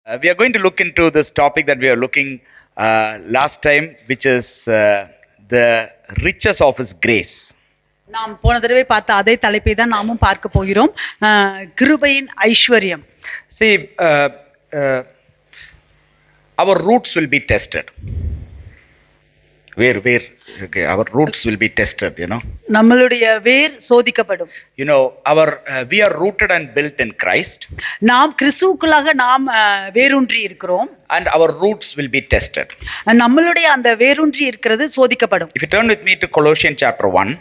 We are going to look into this topic that we are looking last time, which is the riches of His grace. நாம் போன தடவை பார்த்த அதே தலைப்பை தான் நாமும் பார்க்க போகிறோம். கிருபையின் ஐஸ்வர்யம். See, our roots will be tested. Where okay, our roots will be tested, நம்மளுடைய வேர் சோதிக்கப்படும். We are rooted and built in Christ. நாம் கிறிஸ்துவுக்குள்ளாக நாம் வேரூன்றி இருக்கிறோம். And our roots will be tested. நம்மளுடைய அந்த வேரூன்றி இருக்கிறது சோதிக்கப்படும். If you turn with me to Colossians chapter 1.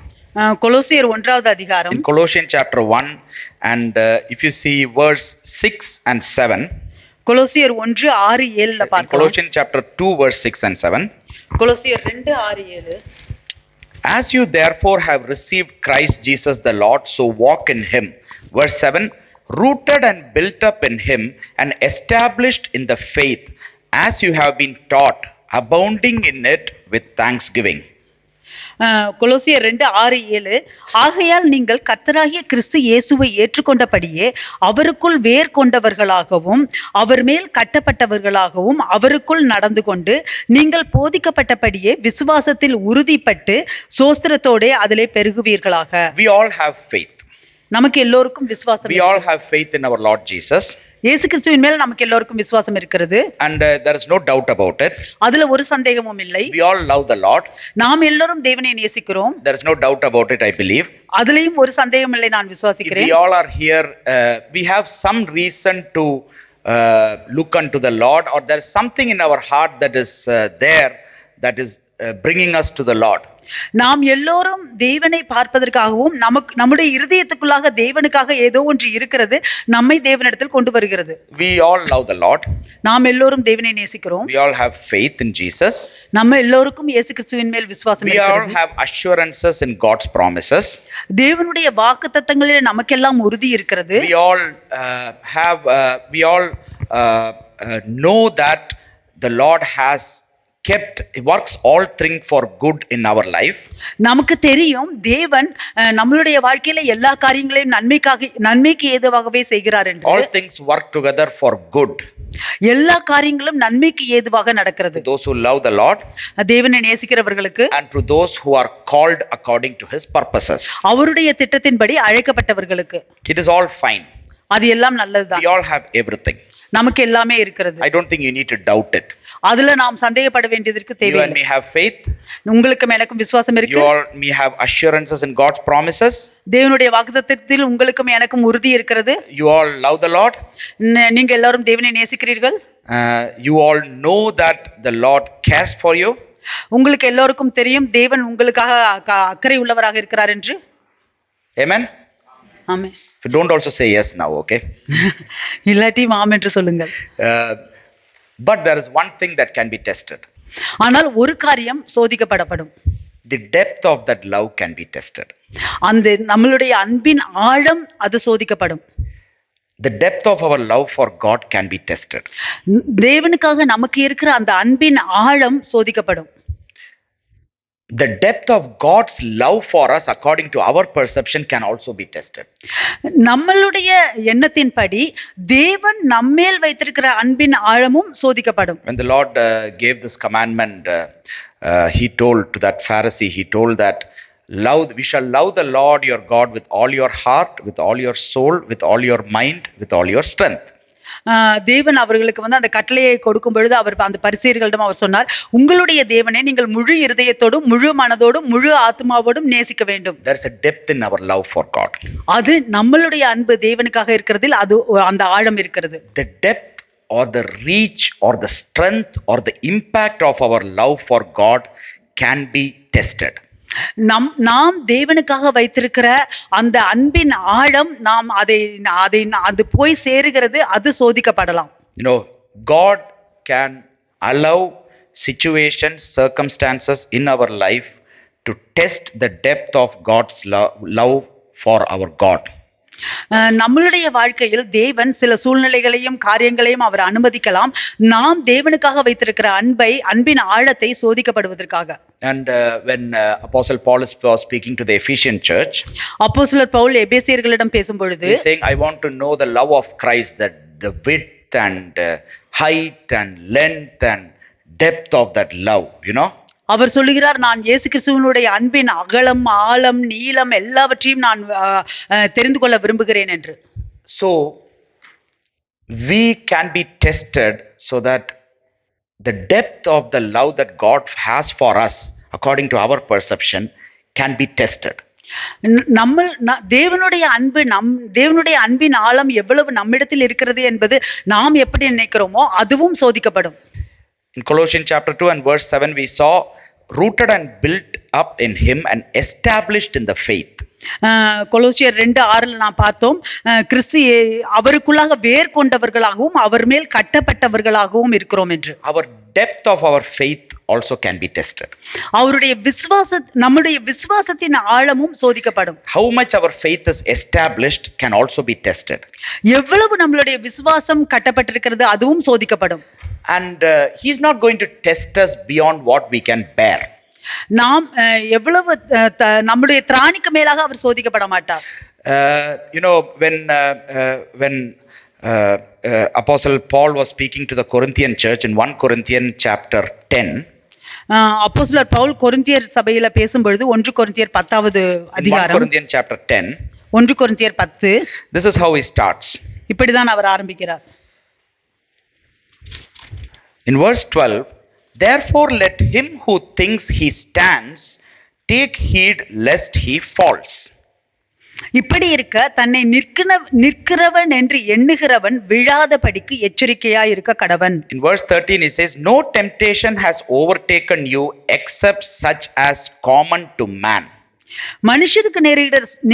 கொலோசியர் 1வது அதிகாரம். In Colossians chapter 1 and if you see verse 6 and 7. கொலோசியர் 1:6-7ல பார்க்கலாம். Colossians chapter 2 verse 6 and 7. கொலோசியர் 2:6-7. As you therefore have received Christ Jesus the Lord, so walk in him. Verse 7, rooted and built up in him and established in the faith, as you have been taught, abounding in it with thanksgiving. கொலோசியர் 2:6-7 ஆகையால் நீங்கள் கர்த்தராகிய கிறிஸ்து இயேசுவை ஏற்றுக்கொண்டபடியே அவருக்குள் வேர் கொண்டவர்களாகவும் அவர் மேல் கட்டப்பட்டவர்களாகவும் அவருக்குள் நடந்து கொண்டு நீங்கள் போதிக்கப்பட்டபடியே விசுவாசத்தில் உறுதிப்பட்டு சோஸ்திரத்தோட அதிலே பெருகுவீர்களாக. We all have faith. நமக்கு எல்லோருக்கும் விசுவாசம். We all have faith in our Lord Jesus. இயேசு கிறிஸ்துவின் மேல் நமக்கு எல்லோருக்கும் விசுவாசம் இருக்கிறது. And there is no doubt about it. அதுல ஒரு சந்தேகமும் இல்லை. We all love the Lord. நாம் எல்லோரும் தேவனை நேசிக்கிறோம். There is no doubt about it, I believe. அதுலயும் ஒரு சந்தேகம் இல்லை, நான் விசுவாசிக்கிறேன். We all are here. We have some reason to look unto the Lord, or there is something in our heart that is there that is bringing us to the Lord. நாம் எல்லோரும் தேவனை பார்ப்பதற்காகவும் நம்முடைய இருதயத்துக்குள்ளாக தேவனுக்காக ஏதோ ஒன்று இருக்கிறது நம்மை தேவனிடத்தில் கொண்டு வருகிறது. We all love the Lord. நாம் எல்லோரும் தேவனை நேசிக்கிறோம். We all have faith in Jesus. நம்ம எல்லோருக்கும் இயேசு கிறிஸ்துவின் மேல் விசுவாசம் இருக்கிறது. We all have assurances in God's promises. தேவனுடைய வாக்குத்தத்தங்களில் நமக்கெல்லாம் உறுதி இருக்கிறது. We all know that the Lord has works all things for good in our life. நமக்கு தெரியும் தேவன் நம்மளுடைய வாழ்க்கையில எல்லா காரியங்களையும் நன்மைக்கு ஏதுவாகவே செய்கிறார் என்று. All things work together for good. எல்லா காரியங்களும் நன்மைக்கு ஏதுவாக நடக்கிறது. Those who love the Lord, தேவனை நேசிக்கிறவர்களுக்கு, and to those who are called according to his purposes. அவருடைய திட்டத்தின்படி அழைக்கப்பட்டவர்களுக்கு. It is all fine. அது எல்லாம் நல்லதுதான். We all have everything. நமக்கு எல்லாமே இருக்கிறது. I don't think you need to doubt it. அதுல நாம் சந்தேகப்பட வேண்டியதற்கு தேவையில்லை. You and me have faith. உங்களுக்கும் எனக்கும் விசுவாசம் இருக்கு. You all me have assurances in God's promises. தேவனுடைய வாக்குத்தத்தத்தில் உங்களுக்கும் எனக்கும் உறுதி இருக்கிறது. You all love the Lord. நீங்க எல்லாரும் தேவனை நேசிக்கிறீர்கள். You all know that the Lord cares for you. உங்களுக்கு எல்லோருக்கும் தெரியும் தேவன் உங்களுக்காக அக்கறை உள்ளவராக இருக்கிறார் என்று. Amen. Amen. Don't also say yes now, okay? இல்லாட்டி ஆமென் என்று சொல்லுங்கள். But there is one thing that can be tested. ஆனால் ஒரு காரியம் சோதிக்கப்படப்படும். The depth of that love can be tested. அந்த நம்மளுடைய அன்பின் ஆழம் அது சோதிக்கப்படும். The depth of our love for God can be tested. தேவனுக்காக நமக்கு இருக்கிற அந்த அன்பின் ஆழம் சோதிக்கப்படும். The depth of God's love for us according to our perception can also be tested. நம்மளுடைய எண்ணத்தின்படி தேவன் நம்மேல் வைத்திருக்கிற அன்பின் ஆழமும் சோதிக்கப்படும். When the Lord gave this commandment, he told to that Pharisee, he told that we shall love the Lord your God with all your heart, with all your soul, with all your mind, with all your strength. தேவன் அவர்களுக்கு அந்த கட்டளையை கொடுக்கும் பொழுது அவர் அந்த பரிசேயர்களிடம் அவர் சொன்னார், உங்களுடைய தேவனை நீங்கள் முழு இருதயத்தோடும் முழு மனதோடும் முழு ஆத்மாவோடும் நேசிக்க வேண்டும். There is a depth in our love for God. அது நம்மளுடைய அன்பு தேவனுக்காக இருக்கிறதில் அது அந்த ஆழம் இருக்கிறது. The depth or the reach or the strength or the impact of our love for God can be tested. நாம் தேவனுக்காக வைத்திருக்கிற அந்த அன்பின் ஆழம் நாம் அது போய் சேருகிறது, அது சோதிக்கப்படலாம். God can allow situations, circumstances in our life to test the depth of God's love for our God. நம்மளுடைய வாழ்க்கையில் தேவன் சில சூழ்நிலைகளையும் காரியங்களையும் அவர் அனுமதிக்கலாம், நாம் தேவனுக்காக வைத்திருக்கிற அன்பின் ஆழத்தை சோதிக்கப்படுவதற்காக. And when Apostle Paul was speaking to the Ephesian church, அப்போஸ்தலர் பவுல் எபேசியர்களிடம் பேசும் பொழுது, he is saying, I want to know the love of Christ, that the width, and height and length and depth of that love, you know. அவர் சொல்லுகிறார், நான் இயேசு கிறிஸ்துவனுடைய அன்பின் அகலம் ஆழம் நீளம் எல்லாவற்றையும் நான் தெரிந்து கொள்ள விரும்புகிறேன் என்று. So we can be tested so that the depth of the love that God has for us according to our perception can be tested. தேவனுடைய அன்பு தேவனுடைய அன்பின் ஆழம் எவ்வளவு நம்மிடத்தில் இருக்கிறது என்பது நாம் எப்படி நினைக்கிறோமோ அதுவும் சோதிக்கப்படும். In Colossians chapter 2 and verse 7 we saw rooted and built up in him and established in the faith. கொலோசியர் 2:6 நாம் பார்த்தோம், கிறிஸ்து அவருக்குள்ளாக வேர் கொண்டவர்களாகவும் அவர் மேல் கட்டப்பட்டவர்களாகவும் இருக்கிறோம் என்று. Our depth of our faith also can be tested. அவருடைய நம்முடைய விசுவாசத்தின் ஆழமும் சோதிக்கப்படும். How much our faith is established can also be tested. எவ்வளவு நம்மளுடைய விசுவாசம் கட்டப்பட்டிருக்கிறது அதுவும் சோதிக்கப்படும். And he is not going to test us beyond what we can bear. நாம் எவ்வளவு நம்முடைய திராணிக்கு மேலாக அவர் சோதிக்கப்பட மாட்டார். You know, when Apostle Paul was speaking to the Corinthian church in 1 Corinthians chapter 10, அப்போஸ்தலர் பவுல் கொரிந்தியர் சபையில பேசும்பொழுது 1 கொரிந்தியர் 10வது அதிகாரம் 1 Corinthians chapter 10, 1 கொரிந்தியர் 10, this is how he starts. இப்படிதான் அவர் ஆரம்பிக்கிறார். In verse 12, therefore let him who thinks he stands take heed lest he falls. இப்படி இருக்க தன்னை நிற்கிறவன் என்று எண்ணுகிறவன் விழாதபடிக்கு எச்சரிக்கையாய் இருக்க கடவன். In verse 13 he says, no temptation has overtaken you except such as common to man. மனுஷருக்கு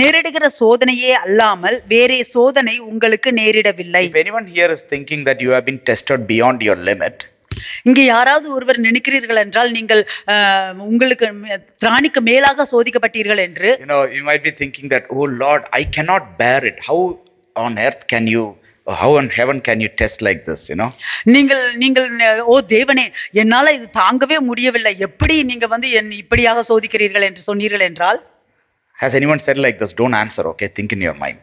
நேரிடுகிற சோதனையே அல்லாமல் வேறே சோதனை உங்களுக்கு நேரிடவில்லை. If anyone here is thinking that you have been tested beyond your limit, இங்கே யாராவது ஒருவர் நினைக்கிறீர்கள் என்றால் நீங்கள் உங்களுக்கு திராணிக்கு மேலாக சோதிக்கப்பட்டீர்கள் என்று, you know, you might be thinking that, oh Lord, I cannot bear it. How on earth can you, how in heaven can you test like this, you know? நீங்கள் ஓ தேவனே, என்னால இது தாங்கவே முடியவில்லை, எப்படி நீங்க இப்படியாக சோதிக்கிறீர்கள் என்று சொன்னீர்கள் என்றால், has anyone said like this? Don't answer, okay? Think in your mind.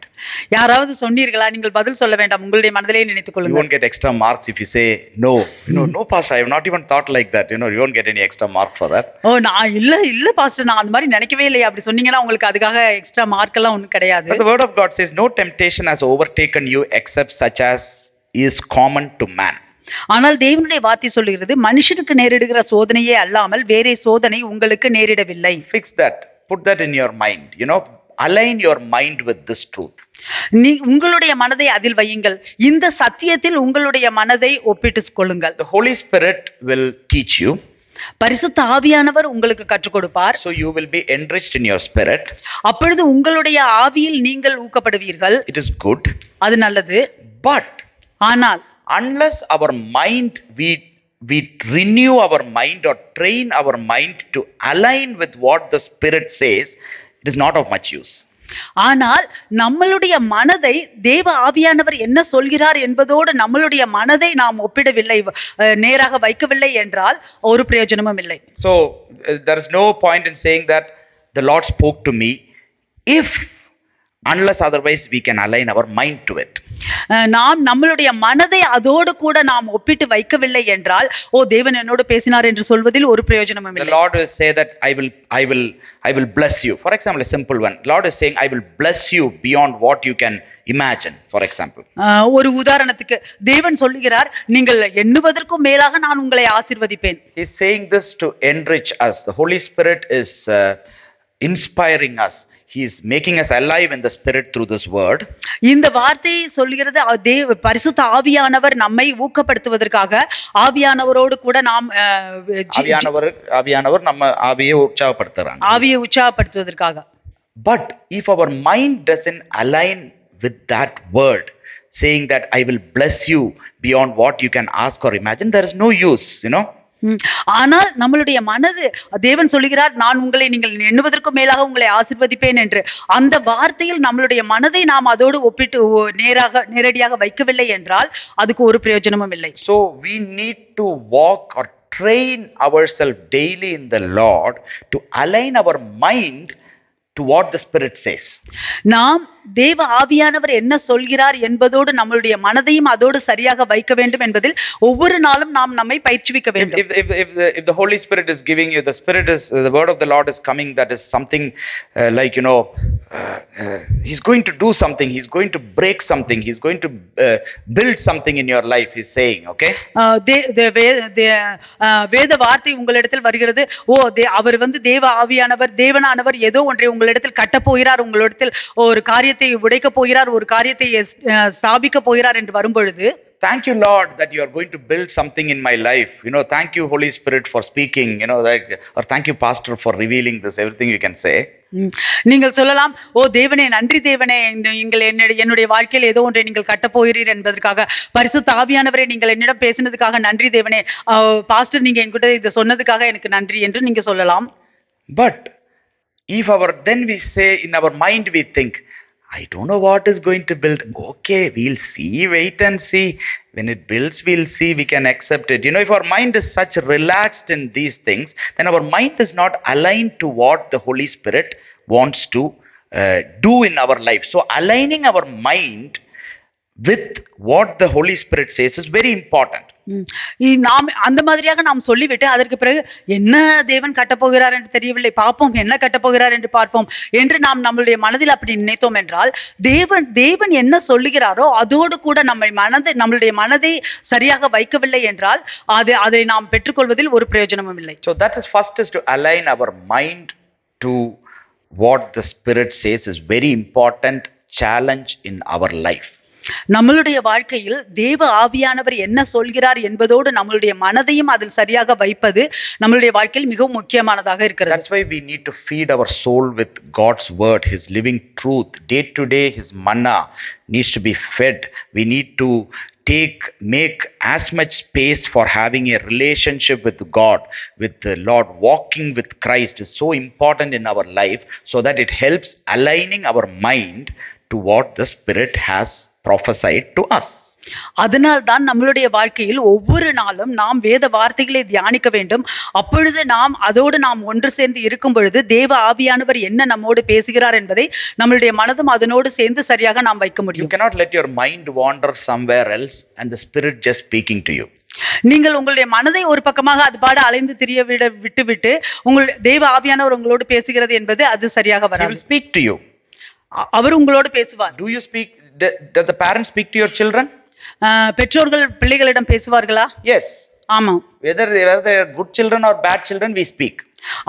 யாராவது சொன்னீர்களா? நீங்கள் பதில் சொல்ல வேண்டாம், உங்களுடைய மனதிலே நினைத்துக் கொள்ளுங்கள். You won't get extra marks if you say no. You know, no pastor, I have not even thought like that. You know, you won't get any extra mark for that. ஓ நான் இல்ல பாஸ்டர், நான் அந்த மாதிரி நினைக்கவே இல்லையா, அப்படி சொன்னீங்கன்னா உங்களுக்கு அதுக்காக எக்ஸ்ட்ரா மார்க் எல்லாம் ஒண்ணும் கிடையாது. But the word of God says no temptation has overtaken you except such as is common to man. ஆனால் தேவனுடைய வார்த்தை சொல்லுகிறது, மனுஷனுக்கு நேரிடுகிற சோதனையே அல்லாமல் வேறே சோதனை உங்களுக்கு நேரிடவில்லை. Fix that. Put that in your mind. You know, align your mind with this truth. உங்களுடைய மனதை அதில் வையுங்கள், இந்த சத்தியத்தில் உங்களுடைய மனதை ஒப்பிட்டுக் கொள்ளுங்கள். The Holy Spirit will teach you. பரிசுத்த ஆவியானவர் உங்களுக்கு கற்றுக் கொடுப்பார். So you will be enriched in your spirit. அப்பொழுது உங்களுடைய ஆவியில் நீங்கள் ஊக்கப்படுவீர்கள். It is good. அது நல்லது. But ஆனால் unless our mind we renew our mind or train our mind to align with what the Spirit says, it is not of much use. ஆனால் நம்மளுடைய மனதை தேவ ஆவியானவர் என்ன சொல்கிறார் என்பதோடு நம்மளுடைய மனதை நாம் ஒப்பிடவில்லை, நேராக வைக்கவில்லை என்றால் ஒரு பிரயோஜனமும் இல்லை. So there is no point in saying that the Lord spoke to me if unless otherwise we can align our mind to it. நாம் நம்மளுடைய மனதை அதோடு கூட நாம் ஒப்பிட்டு வைக்கவில்லை என்றால், ஓ தேவன் என்னோடு பேசினார் என்று சொல்வதில் ஒரு பிரயோஜனமும் இல்லை. The Lord will say that I will bless you. For example, a simple one. Lord is saying I will bless you beyond what you can imagine, for example. ஒரு உதாரணத்துக்கு தேவன் சொல்லுகிறார், நீங்கள் எண்ணுவதற்கும் மேலாக நான் உங்களை ஆசீர்வதிப்பேன். He is saying this to enrich us. The Holy Spirit is inspiring us. He is making us alive in the spirit through this word. இந்த வார்த்தையை சொல்கிறது பரிசுத்த ஆவியானவர் நம்மை ஊக்கப்படுத்துவதற்காக, ஆவியானவரோடு கூட நாம் ஆவியானவர் நம்ம ஆவியை உற்சாகப்படுத்துறாங்க, ஆவியை உற்சாகப்படுத்துவதற்காக. But if our mind doesn't align with that word saying that I will bless you beyond what you can ask or imagine, there is no use, you know. ஆனால் நம்மளுடைய மனது, தேவன் சொல்லுகிறார் நான் உங்களை நீங்கள் எண்ணுவதற்கும் மேலாக உங்களை ஆசீர்வதிப்பேன் என்று, அந்த வார்த்தையில் நம்மளுடைய மனதை நாம் அதோடு ஒப்பிட்டு நேரடியாக வைக்கவில்லை என்றால் அதுக்கு ஒரு பிரயோஜனமும் இல்லை. So we need to walk or train ourselves daily in the Lord to align our mind to what the Spirit says. நாம் தேவ ஆவியானவர் என்ன சொல்கிறார் என்பதோடு நம்மளுடைய மனதையும் அதோடு சரியாக வைக்க வேண்டும் என்பதில் ஒவ்வொரு நாளும் நாம் நம்மை பயிற்சிவிக்க வேண்டும். If the Holy Spirit is giving you, the word of the Lord is coming, that is something like, He's going to do something, He's going to break something, He's going to build something in your life, He's saying, okay? வேத வார்த்தை உங்களிடத்தில் வருகிறது. அவர் தேவ ஆவியானவர், தேவனானவர் ஏதோ ஒன்றை உங்களிடத்தில் கட்டப் போகிறார், உங்களிடத்தில் ஒரு காரியத்தை உடைக்கப் போகிறார், ஒரு காரியத்தை ஸ்தாபிக்க போகிறார் என்று வரும்பொழுது, thank you, Lord, that you are going to build something in my life. Thank you, Holy Spirit, for speaking, or thank you, Pastor, for revealing this, everything you can say. நீங்கள் சொல்லலாம், தேவனே, நன்றி தேவனே, நீங்கள் என்னுடைய வாழ்க்கையில் ஏதோ ஒன்றை நீங்கள் கட்டப் போகிறீர் என்பதற்காக, பரிசுத்த ஆவியானவரே, நீங்கள் என்னிடம் பேசினதுக்காக நன்றி தேவனே, பாஸ்டர் நீங்க என்கிட்ட இதை சொன்னதுக்காக எனக்கு நன்றி என்று நீங்க சொல்லலாம். But then we say, in our mind we think, I don't know what is going to build. Okay, we'll see, wait and see. When it builds, we'll see, we can accept it. If our mind is such relaxed in these things, then our mind is not aligned to what the Holy Spirit wants to do in our life. So aligning our mind with what the Holy Spirit says is very important. நாம் அந்த மாதிரியாக நாம் சொல்லிவிட்டு அதற்கு பிறகு என்ன தேவன் கட்டப்போகிறார் என்று தெரியவில்லை, பார்ப்போம், என்ன கட்டப்போகிறார் என்று பார்ப்போம் என்று நாம் நம்மளுடைய மனதில் அப்படி நினைத்தோம் என்றால், தேவன் என்ன சொல்லுகிறாரோ அதோடு கூட நம்மளுடைய மனதை சரியாக வைக்கவில்லை என்றால் அதை நாம் பெற்றுக்கொள்வதில் ஒரு பிரயோஜனமும் இல்லை. So that is first, is to align our mind to what the Spirit says is very important challenge in our life. நம்மளுடைய வாழ்க்கையில் தேவ ஆவியானவர் என்ன சொல்கிறார் என்பதோடு நம்மளுடைய மனதையும் அதில் சரியாக வைப்பது நம்மளுடைய வாழ்க்கையில் மிகவும் முக்கியமானதாக இருக்கிறது. That's why we need to feed our soul with God's word, His living truth. Day to day His manna needs to be fed. We need to make as much space for having a relationship with God, with the Lord. Walking with Christ is so important in our life, so that it helps aligning our mind to what the Spirit has prophesied to us. அதனால் தான் நம்மளுடைய வாழ்க்கையில் ஒவ்வொரு நாளும் நாம் வேத வார்த்தைகளை தியானிக்க வேண்டும். அப்பொழுது அதோடு நாம் ஒன்று சேர்ந்து இருக்கும் பொழுது தேவ ஆவியானவர் என்ன நம்மோடு பேசுகிறார் என்பதை நம்மளுடைய மனதும் அதனோடு சேர்ந்து சரியாக நாம் வைக்க முடியும். You cannot let your mind wander somewhere else and the Spirit just speaking to you. நீங்கள் உங்களுடைய மனதை ஒரு பக்கமாக அது பாட அலைந்து திரிய விட்டுவிட்டு உங்களுடைய தேவ ஆவியானவர் உங்களோடு பேசுகிறது என்பது அது சரியாக வராது. He will speak to you. அவர் உங்களோடு பேசுவார். Do you speak? Does the parents speak to your children? பெற்றோர்கள் பிள்ளைகளிடம் பேசுவார்களா? Yes. ஆமா. Whether they are good children or bad children, we speak.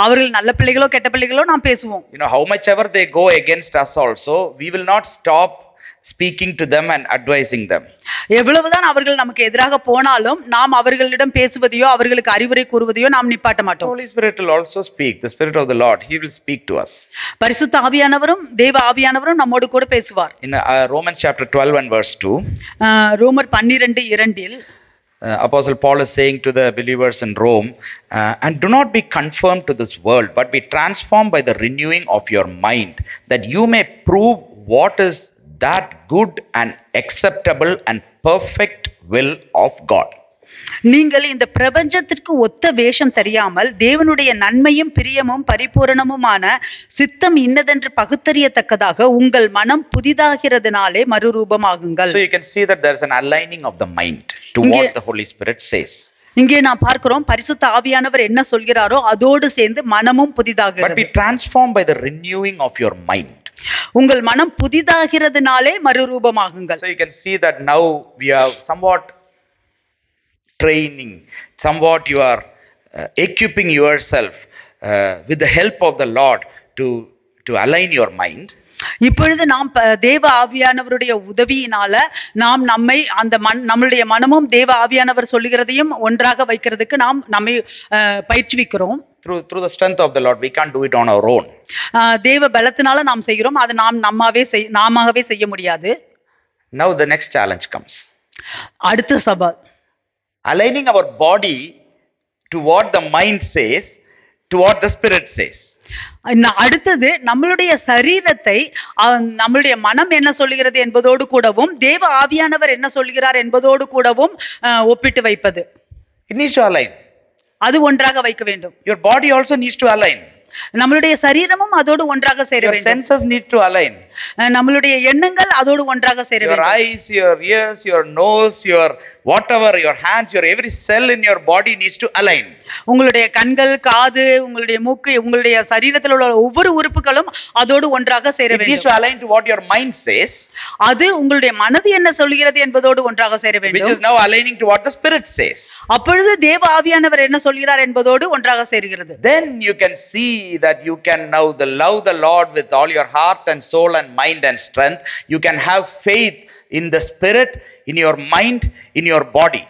அவர்கள் நல்ல பிள்ளைகளோ கெட்ட பிள்ளைகளோ நாம் பேசுவோம். How much ever they go against us also, we will not stop speaking to them and advising them. எவ்வளவுதான் அவர்கள் நமக்கு எதிராக போனாலும் நாம் அவர்களிடம் பேசுவதையோ அவர்களுக்கு அறிவுரை கூறுவதையோ நாம் நிப்பாட்ட மாட்டோம். Holy Spirit will also speak. The Spirit of the Lord, He will speak to us. பரிசுத்த ஆவியானவரும் தேவ ஆவியானவரும் நம்மோடு கூட பேசுவார். In Romans chapter 12 and verse 2, ரோமர் 12:2 Apostle Paul is saying to the believers in Rome, and do not be conformed to this world, but be transformed by the renewing of your mind, that you may prove what is that good and acceptable and perfect will of God. நீங்கள் இந்த பிரபஞ்சத்திற்கு ஒத்த வேஷம் தெரியாமல் தேவனுடைய நன்மையும் பிரியமும் பரிபூரணமுமான சித்தம் இன்னதென்று பகுத்தறியத்தக்கதாக உங்கள் மனம் புதிதாகிறதுனாலே மறுரூபமாகுங்கள். So you can see that there is an aligning of the mind to what the Holy Spirit says. இங்கே நாம் பார்க்கிறோம் பரிசுத்த ஆவியானவர் என்ன சொல்கிறாரோ அதோடு சேர்ந்து மனமும் புதிதாகிறது. But be transformed by the renewing of your mind. உங்கள் மனம் புதிதாகிறதுனாலே மறுரூபமாகுங்கள். So you can see that now we are somewhat training, somewhat you are equipping yourself with the help of the Lord to align your mind. இப்பொழுது நாம் தேவ ஆவியானவருடைய உதவியினால நாம் நம்மளுடைய மனமும் தேவ ஆவியானவர் சொல்லுகிறதையும் ஒன்றாக வைக்கிறதுக்கு நாம் நம்மை பயிற்சிவிக்கிறோம். Through the strength of the Lord, we can't do it on our own. தேவ பலத்தினால நாம் செய்கிறோம், அது நாமாகவே செய்ய முடியாது. Now the next challenge comes. அடுத்த சவால், aligning our body to what the mind says, to what the Spirit says. அடுத்தது நம்மளுடைய சரீரத்தை நம்மளுடைய மனம் என்ன சொல்லுகிறது என்பதோடு கூடவும் தேவ ஆவியானவர் என்ன சொல்கிறார் என்பதோடு கூடவும் ஒப்பிட்டு வைப்பது. It needs to align. அது ஒன்றாக வைக்க வேண்டும். Your body also needs to align. நம்மளுடைய சரீரமும் அதோடு ஒன்றாக சேர Your வேண்டும். senses need to align. நம்மளுடைய எண்ணங்கள் அதோடு ஒன்றாக சேர Your வேண்டும். eyes, your ears, your nose, your whatever, your hands, your every cell in your body needs to align. உங்களுடைய கண்கள், காது, உங்களுடைய மூக்கு, உங்களுடைய சரீரத்தில் உள்ள ஒவ்வொரு உறுப்புகளும் அதோடு ஒன்றாக சேர It needs வேண்டும். to align to what your mind says, அது உங்களுடைய மனது என்ன சொல்கிறது என்பதோடு ஒன்றாக சேர which வேண்டும். is now aligning to what the Spirit says. அப்பொழுது தேவ ஆவியானவர் என்ன சொல்கிறார் என்பதோடு ஒன்றாக சேருகிறது. Then you can see that you can now love the Lord with all your heart and soul and mind and strength. You can have faith in the Spirit, in your mind, in your body.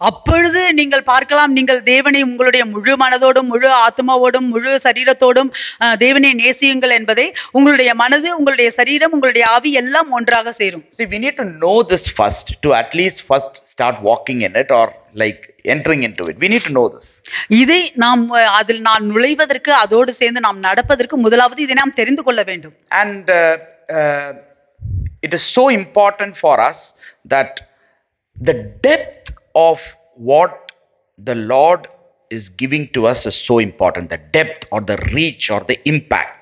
அப்பொழுது நீங்கள் பார்க்கலாம், நீங்கள் தேவனை உங்களுடைய முழு மனதோடும், முழு ஆத்மாவோடும், முழு சரீரத்தோடும் தேவனை நேசியுங்கள் என்பதை உங்களுடைய மனது, உங்களுடைய சரீரம், உங்களுடைய ஆவி எல்லாம் ஒன்றாக சேரும். See, we need to know this first to at least first start walking in it or like entering into it. We need to know this. இதை நாம் அதில் நான் நுழைவதற்கு, அதோடு சேர்ந்து நாம் நடப்பதற்கு முதலாவது இதை நாம் தெரிந்து கொள்ள வேண்டும். And it is so important for us that the depth of what the Lord is giving to us is so important. The depth or the reach or the impact.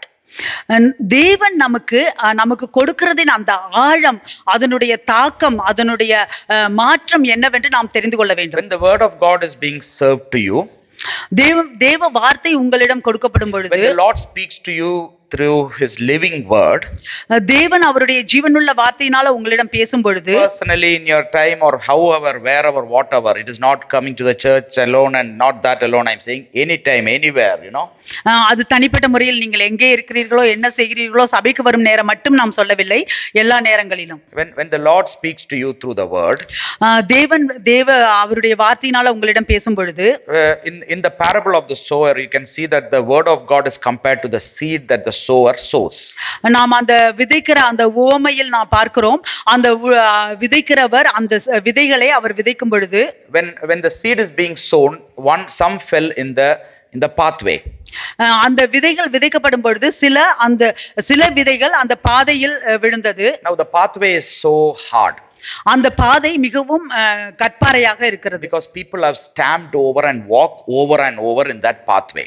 தேவன் நமக்கு கொடுக்கிறதின் அந்த ஆழம், அதனுடைய தாக்கம், அதனுடைய மாற்றம் என்னவென்று நாம் தெரிந்து கொள்ள வேண்டும். When the word of God is being served to you, தேவ வார்த்தை உங்களிடம் கொடுக்கப்படும் பொழுது, when the Lord speaks to you through his living word, தேவன் அவருடைய ஜீவனுள்ள வார்த்தையினால உங்களிடம் பேசும் பொழுது, personally in your time or however, wherever, whatever, it is not coming to the church alone and not that alone. I'm saying anytime, anywhere, you know. அது தனிப்பட்ட முறையில் நீங்கள் எங்கே இருக்கிறீர்களோ, என்ன செய்கிறீர்களோ, சபைக்கு வரும் நேரம் மட்டும் நாம் சொல்லவில்லை, எல்லா நேரங்களிலும். When the Lord speaks to you through the word, தேவ அவருடைய வார்த்தையினால உங்களிடம் பேசும் பொழுது, in the parable of the sower, you can see that the word of God is compared to the seed that the sower sows. நாம் அந்த விதைக்கிற அந்த உவமையில் நாம் பார்க்கிறோம், அந்த விதைக்கிறவர் அந்த விதைகளை அவர் விதைக்கும் பொழுது, when the seed is being sown, some fell in the pathway. அந்த விதைகள் விதைக்கப்படும் பொழுது சில விதைகள் அந்த பாதையில் விழுந்தது. Now the pathway is so hard. அந்த பாதை மிகவும் கற்பாறையாக இருக்கிறது. Because people have stamped over and walked over and over in that pathway.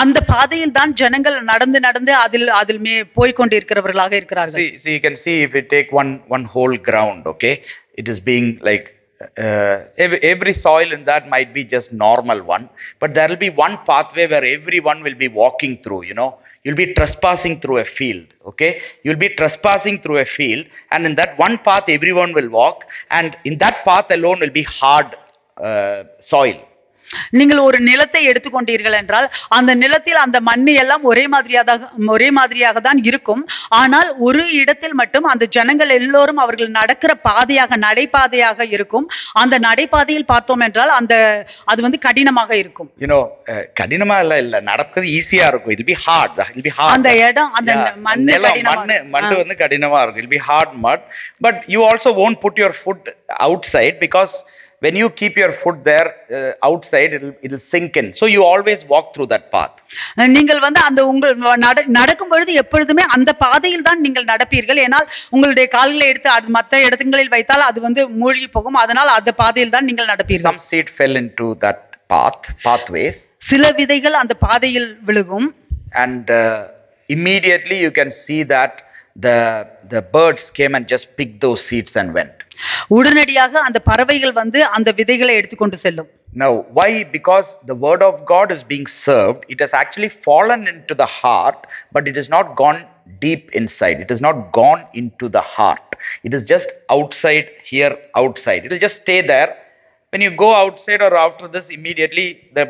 அந்த பாதையில் தான் ஜனங்கள் நடந்து அதில் போய் கொண்டிருக்கிறவர்களாக இருக்கிறார்கள். See, you can see if you take one whole ground, okay, it is being like every soil in that might be just normal one, but there will be one pathway where everyone will be walking through, you know. You'll be trespassing through a field, okay? You'll be trespassing through a field, and in that one path everyone will walk, and in that path alone will be hard soil. நீங்கள் ஒரு நிலத்தை எடுத்துக்கொண்டீர்கள் என்றால், அந்த நிலத்தில் அந்த மண்ணு எல்லாம் ஒரே மாதிரியாக தான் இருக்கும். ஆனால் ஒரு இடத்தில் மட்டும் அந்த ஜனங்கள் எல்லோரும் அவர்கள் நடக்கிற நடைபாதையாக இருக்கும். அந்த நடைபாதையில் பார்த்தோம் என்றால் அது வந்து கடினமாக இருக்கும். You know, கடினமா இல்ல நடக்கிறது ஈஸியா இருக்கும். It will be hard. It will be hard. அந்த இடம், அந்த மண்ணு வந்து கடினமா இருக்கும். It will be hard mud, but you also won't put your foot outside, because when you keep your foot there outside, it'll sink in. So you always walk through that path. நீங்கள் வந்து அந்த உங்கள் நடக்கும் பொழுது எப்பொழுதுமே அந்த பாதையில் தான் நீங்கள் நடப்பீர்கள். ஏனால் உங்களுடைய கால்களை எடுத்து மற்ற இடங்களில் வைத்தால் அது வந்து மூழ்கி போகும். அதனால் அந்த பாதையில் தான் நீங்கள் நடப்பீர்கள். Some seed fell into that pathways. சில விதைகள் அந்த பாதையில் விழுகும். And immediately you can see that the birds came and just picked those seeds and went. உடனடியாக அந்த பறவைகள் வந்து அந்த விதைகளை எடுத்துக்கொண்டு செல்லும். Now why? Because the word of God is being served. It has actually fallen into the heart, but it has not gone deep inside. It has not gone into the heart. It is just outside here, outside. It will just stay there. When you go outside or after this, immediately the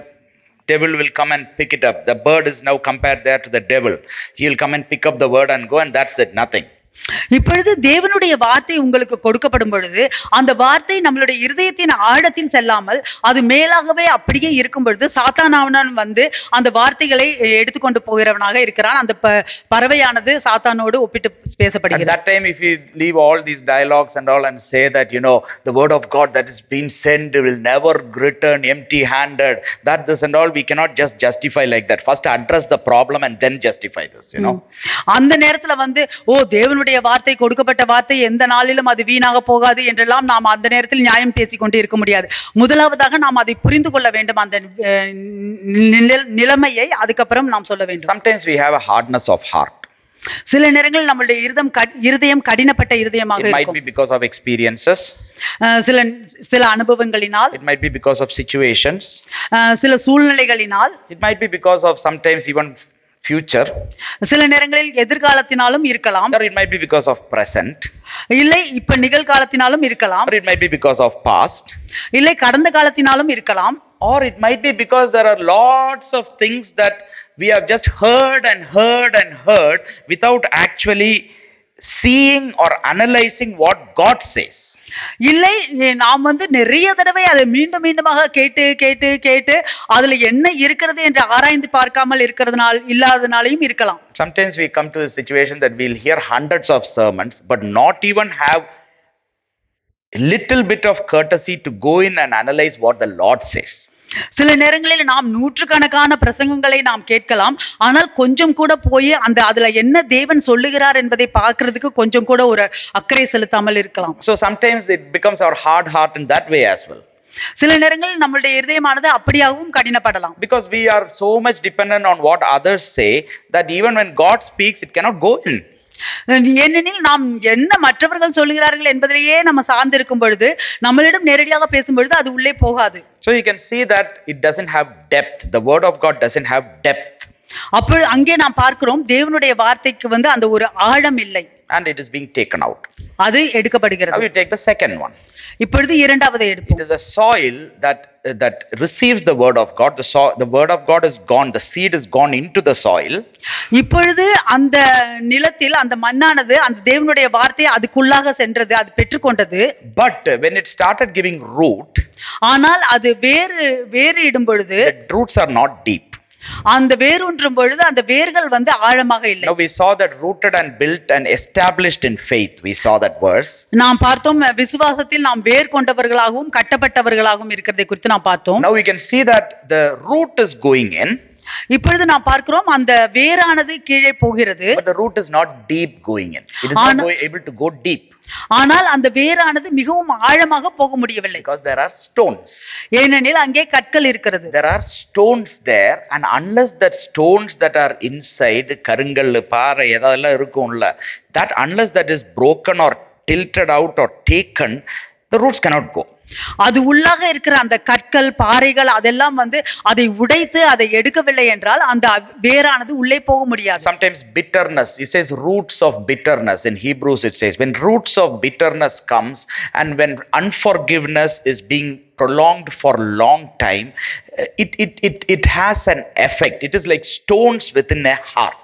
devil will come and pick it up. The bird is now compared there to the devil. He will come and pick up the word and go, and that's it, nothing. இப்பொழுது தேவனுடைய வார்த்தை உங்களுக்கு கொடுக்கப்படும் பொழுது, அந்த வார்த்தை நம்மளுடைய இருதயத்தின் ஆழத்தில் செல்லாமல் அது மேலாகவே அப்படியே இருக்கும் பொழுது, சாத்தானவன் வந்து அந்த வார்த்தைகளை எடுத்துக்கொண்டு போகிறவனாக இருக்கிறான். அந்த பறவையானது சாத்தானோடு ஒப்பிட்டு பேசப்படுகிறது. At that time, if you leave all these dialogues and all and say that, you know, the word of God that is being sent will never return empty-handed, that this and all, we cannot just justify like that. First address the problem and then justify this, you know. அந்த நேரத்துல வந்து தேவனுடைய தேவனுடைய வார்த்தை, கொடுக்கப்பட்ட வார்த்தை எந்த நாளிலும் அது வீணாக போகாது என்றெல்லாம் நாம் அந்த நேரத்தில் நியாயம் பேசிக் கொண்டு இருக்க முடியாது. முதலாவதாக நாம் அதை புரிந்து கொள்ள வேண்டும், அந்த நிலைமையை. அதுக்கப்புறம் நாம் சொல்ல வேண்டும். Sometimes we have a hardness of heart. சில நேரங்களில் நம்மளுடைய இருதயம் கடினப்பட்ட இருதயமாக It might இருக்கும். be because of experiences. சில சில அனுபவங்களினால், It might be because of situations. சில சூழ்நிலைகளினால், It might be because of sometimes even future. சில நேரங்களில் எதிர்காலத்தினாலும் இருக்கலாம், Or it might be because of present. இல்லை இப்ப நிகழ்காலத்தினாலும் இருக்கலாம், Or it might be because of past. இல்லை கடந்த காலத்தினாலும் இருக்கலாம். Or it might be because there are lots of things that we have just heard and heard and heard without actually seeing or analyzing what God says. இல்லை நாம் நிறைய தடவை அதை மீண்டும் மீண்டுமாக கேட்டு கேட்டு கேட்டு அதுல என்ன இருக்கிறது என்று ஆராய்ந்து பார்க்காமல் இல்லாதனாலையும் இருக்கலாம். Sometimes we come to a situation that we'll hear hundreds of sermons but not even have a little bit of courtesy to go in and analyze what the Lord says. சில நேரங்களில் நாம் நூற்றுக்கணக்கான பிரசங்கங்களை நாம் கேட்கலாம், ஆனால் கொஞ்சம் கூட போய் அதுல என்ன தேவன் சொல்லுகிறார் என்பதை பார்க்கிறதுக்கு கொஞ்சம் கூட ஒரு அக்கறை செலுத்தாமல் இருக்கலாம். So sometimes it becomes our hard heart in that way as well. சில நேரங்களில் நம்மளுடைய இருதயமானது அப்படியாகவும் கடினப்படலாம். Because we are so much dependent on what others say that even when God speaks, it cannot go in. ஏனெனில் நாம் என்ன மற்றவர்கள் சொல்லுகிறார்கள் என்பதிலேயே நம்ம சார்ந்து இருக்கும் பொழுது, நம்மளிடம் நேரடியாக பேசும் பொழுது அது உள்ளே போகாது. So you can see that it doesn't have depth. The word of God doesn't have depth. அப்போ அங்கே நாம் பார்க்கிறோம், தேவனுடைய வார்த்தைக்கு அந்த ஒரு ஆழம் இல்லை. And it is being taken out. அது எடுக்கப்படுகிறது. Now you take the second one. இப்பொழுது இரண்டாவதை எடுப்போம். It is a soil that receives the word of God. The word of God is gone. The seed is gone into the soil. இப்பொழுது அந்த நிலத்தில் அந்த மண்ணானது அந்த தேவனுடைய வார்த்தை அதுக்குள்ளாக சென்றது, அது பெற்றுக்கொண்டது. But when it started giving root, ஆனால் அது வேறு இடும் பொழுது, the roots are not deep. அந்த வேரூன்றும் பொழுது அந்த வேர்கள் ஆழமாக இல்லை. Now we saw that rooted and built and established in faith. We saw that verse. நாம் பார்த்தோம், விசுவாசத்தில் நாம் வேர் கொண்டவர்களாகவும் கட்டப்பட்டவர்களாகவும் இருக்கிறதை குறித்து நாம் பார்த்தோம். Now we can see that the root is going in. இப்பொழுது நாம் பார்க்கிறோம், அந்த வேரானது கீழே போகிறது. But the root is not deep going in. It is not able to go deep. ஆனால் அந்த வேரானது மிகவும் ஆழமாக போக முடியவில்லை. Because there are stones. ஏனெனில் அங்கே கற்கள் இருக்கிறது. There are stones there, and unless that stones that are inside, கருங்கல் பாறை ஏதெல்லாம் இருக்கும்ல, that unless that is broken or tilted out or taken, the roots cannot go. அது உள்ளாக இருக்கிற அந்த கற்கள் பாறைகள் அதெல்லாம் அதை உடைத்து அதை எடுக்கவில்லை என்றால் அந்த வேரானது உள்ளே போக முடியாது. Sometimes bitterness, it says roots of bitterness in Hebrews. It says when roots of bitterness comes and when unforgiveness is being prolonged for a long time, it has an effect. It is like stones within a heart.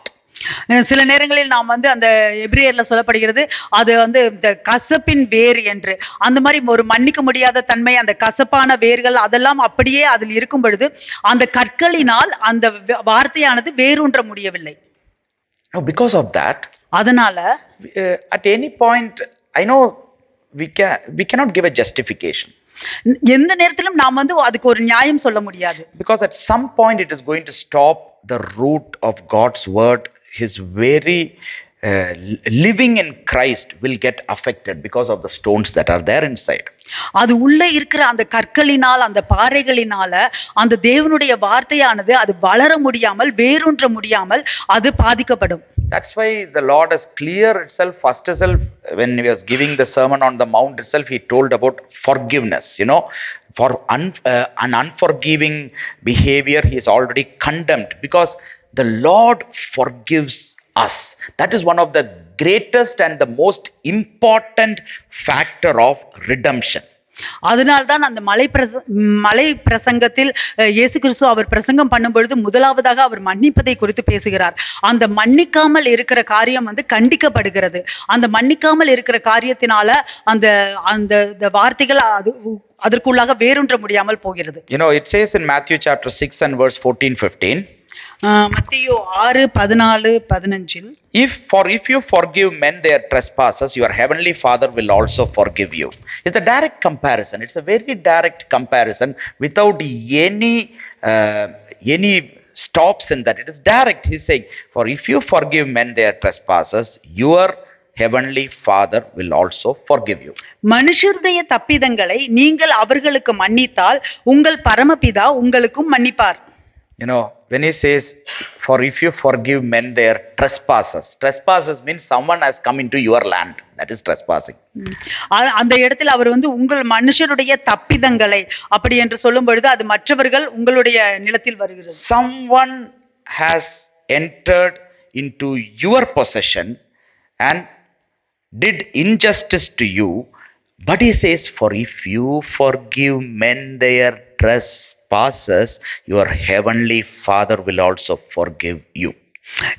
சில நேரங்களில் நாம் அந்த எபிரேயர்ல சொல்லப்படுகிறது, அது இந்த கசப்பின் வேர் என்று. அந்த மாதிரி ஒரு மன்னிக்க முடியாத தன்மை, அந்த கசப்பான வேர்கள் அதெல்லாம் அப்படியே அதில் இருக்கும் பொழுது அந்த கற்களினால் அந்த வார்த்தையானது வேரூன்ற முடியவில்லை. Because of that, அதனால at any point, I know we cannot give a justification. எந்த நேரத்திலும் நாம் அதுக்கு ஒரு நியாயம் சொல்ல முடியாது. Because at some point it is going to stop the root of God's word. His very living in Christ will get affected because of the stones that are there inside. அது உள்ளே இருக்கிற அந்த கற்களினால் அந்த பாறைகளினால அந்த தேவனுடைய வார்த்தையானது அது வளர முடியாமல் வேரூன்ற முடியாமல் அது பாதிக்கப்படும். That's why the Lord has clear itself first itself when he was giving the sermon on the mount itself. He told about forgiveness. For an unforgiving behavior he is already condemned, because the Lord forgives us. That is one of the greatest and the most important factor of redemption. அதனால்தான் அந்த மலை பிரசங்கத்தில் இயேசு கிறிஸ்து அவர் பிரசங்கம் பண்ணும் பொழுது முதலாவதாக அவர் மன்னிப்பதை குறித்து பேசுகிறார். அந்த மன்னிக்காமல் இருக்கிற காரியம் கண்டிக்கப்படுகிறது. அந்த மன்னிக்காமல் இருக்கிற காரியத்தினால அந்த அந்த வார்த்தைகள் அதற்குள்ளாக வேரூன்ற முடியாமல் போகிறது. It says in Matthew chapter 6 and verse 14-15. மத்தேயு 6:14-15. If you forgive men their trespasses, your heavenly Father will also forgive you. It's a direct comparison. It's a very direct comparison without any stops in that. It is direct. He's saying, for if you forgive men their trespasses, your heavenly Father will also forgive you. மனுஷருடைய தப்பிதங்களை நீங்கள் அவர்களுக்கு மன்னித்தால் உங்கள் பரமபிதா உங்களுக்கும் மன்னிப்பார். You know, when he says, for if you forgive men their trespasses means someone has come into your land. That is trespassing. அந்த இடத்துல அவர் உங்கள் மனுஷருடைய தப்பிதங்களை அப்படி என்று சொல்லும் பொழுது அது மற்றவர்கள் உங்களுடைய நிலத்தில் வருகிறது. Someone has entered into your possession and did injustice to you, but he says, for if you forgive men their trespasses, your heavenly Father will also forgive you.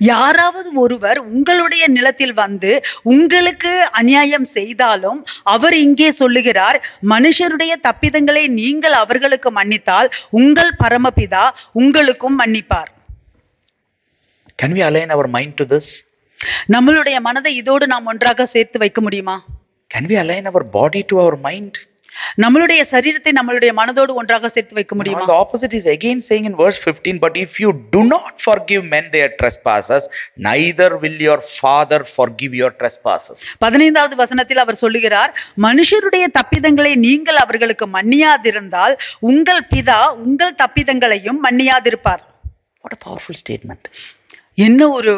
யாராவது ஒருவர் உங்களுடைய நிலத்தில் உங்களுக்கு அநியாயம் செய்தாலும் அவர் இங்கே சொல்லுகிறார், மனுஷருடைய தப்பிதங்களை நீங்கள் அவர்களுக்கு மன்னித்தால் உங்கள் பரமபிதா உங்களுக்கும் மன்னிப்பார். Can we align our mind to this? நம்மளுடைய மனதை இதோடு நாம் ஒன்றாக சேர்த்து வைக்க முடியுமா? Can we align our body to our mind? நம்மளுடைய சரீரத்தை நம்மளுடைய மனதோடு ஒன்றாக சேர்த்து வைக்க முடியுமா? The opposite is again saying in verse 15, but if you do not forgive men their trespasses, neither will your Father forgive your trespasses. 15வது வசனத்தில் அவர் சொல்லுகிறார், மனுஷருடைய தப்பிதங்களை நீங்கள் அவர்களுக்கு மன்னியாதிருந்தால் உங்கள் பிதா உங்கள் தப்பிதங்களையும் மன்னியாதிருப்பார். What a powerful statement. என்ன ஒரு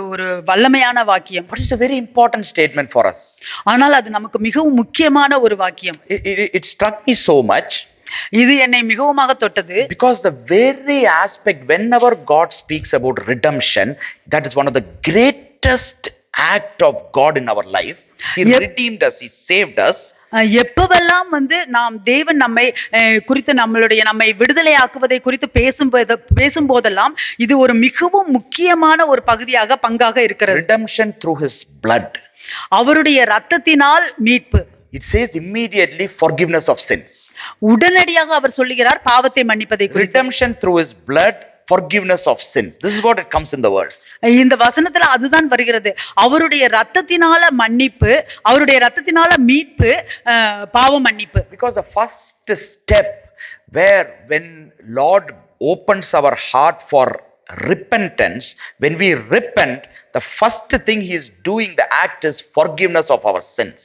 வல்லமையான வாக்கியம். But it's a very important statement for us. ஆனால் அது நமக்கு மிகவும் முக்கியமான ஒரு வாக்கியம். It struck me so much. இது என்னை மிகவும் தொட்டது. Because the very aspect, whenever God speaks about redemption, that is one of the greatest act of God in our life. He redeemed us, He saved us. எப்பவெல்லாம் நாம் தேவன் நம்மை குறித்து நம்மை விடுதலை ஆக்குவதை குறித்து பேசும்போதெல்லாம் இது ஒரு மிகவும் முக்கியமான ஒரு பங்காக இருக்கிறது. Redemption through His blood. அவருடைய இரத்தத்தினால் மீட்பு. It says immediately forgiveness of sins. உடனடியாக அவர் சொல்லுகிறார் பாவத்தை மன்னிப்பதை குறித்து. Redemption through His blood, forgiveness of sins. This is what it comes in the verse. இந்த வசனத்துல அதுதான் வருகிறது. அவருடைய இரத்தத்தினால மன்னிப்பு, அவருடைய இரத்தத்தினால மீட்பு, பாவ மன்னிப்பு. Because the first step when Lord opens our heart for repentance, when we repent, the first thing He is doing, the act is forgiveness of our sins.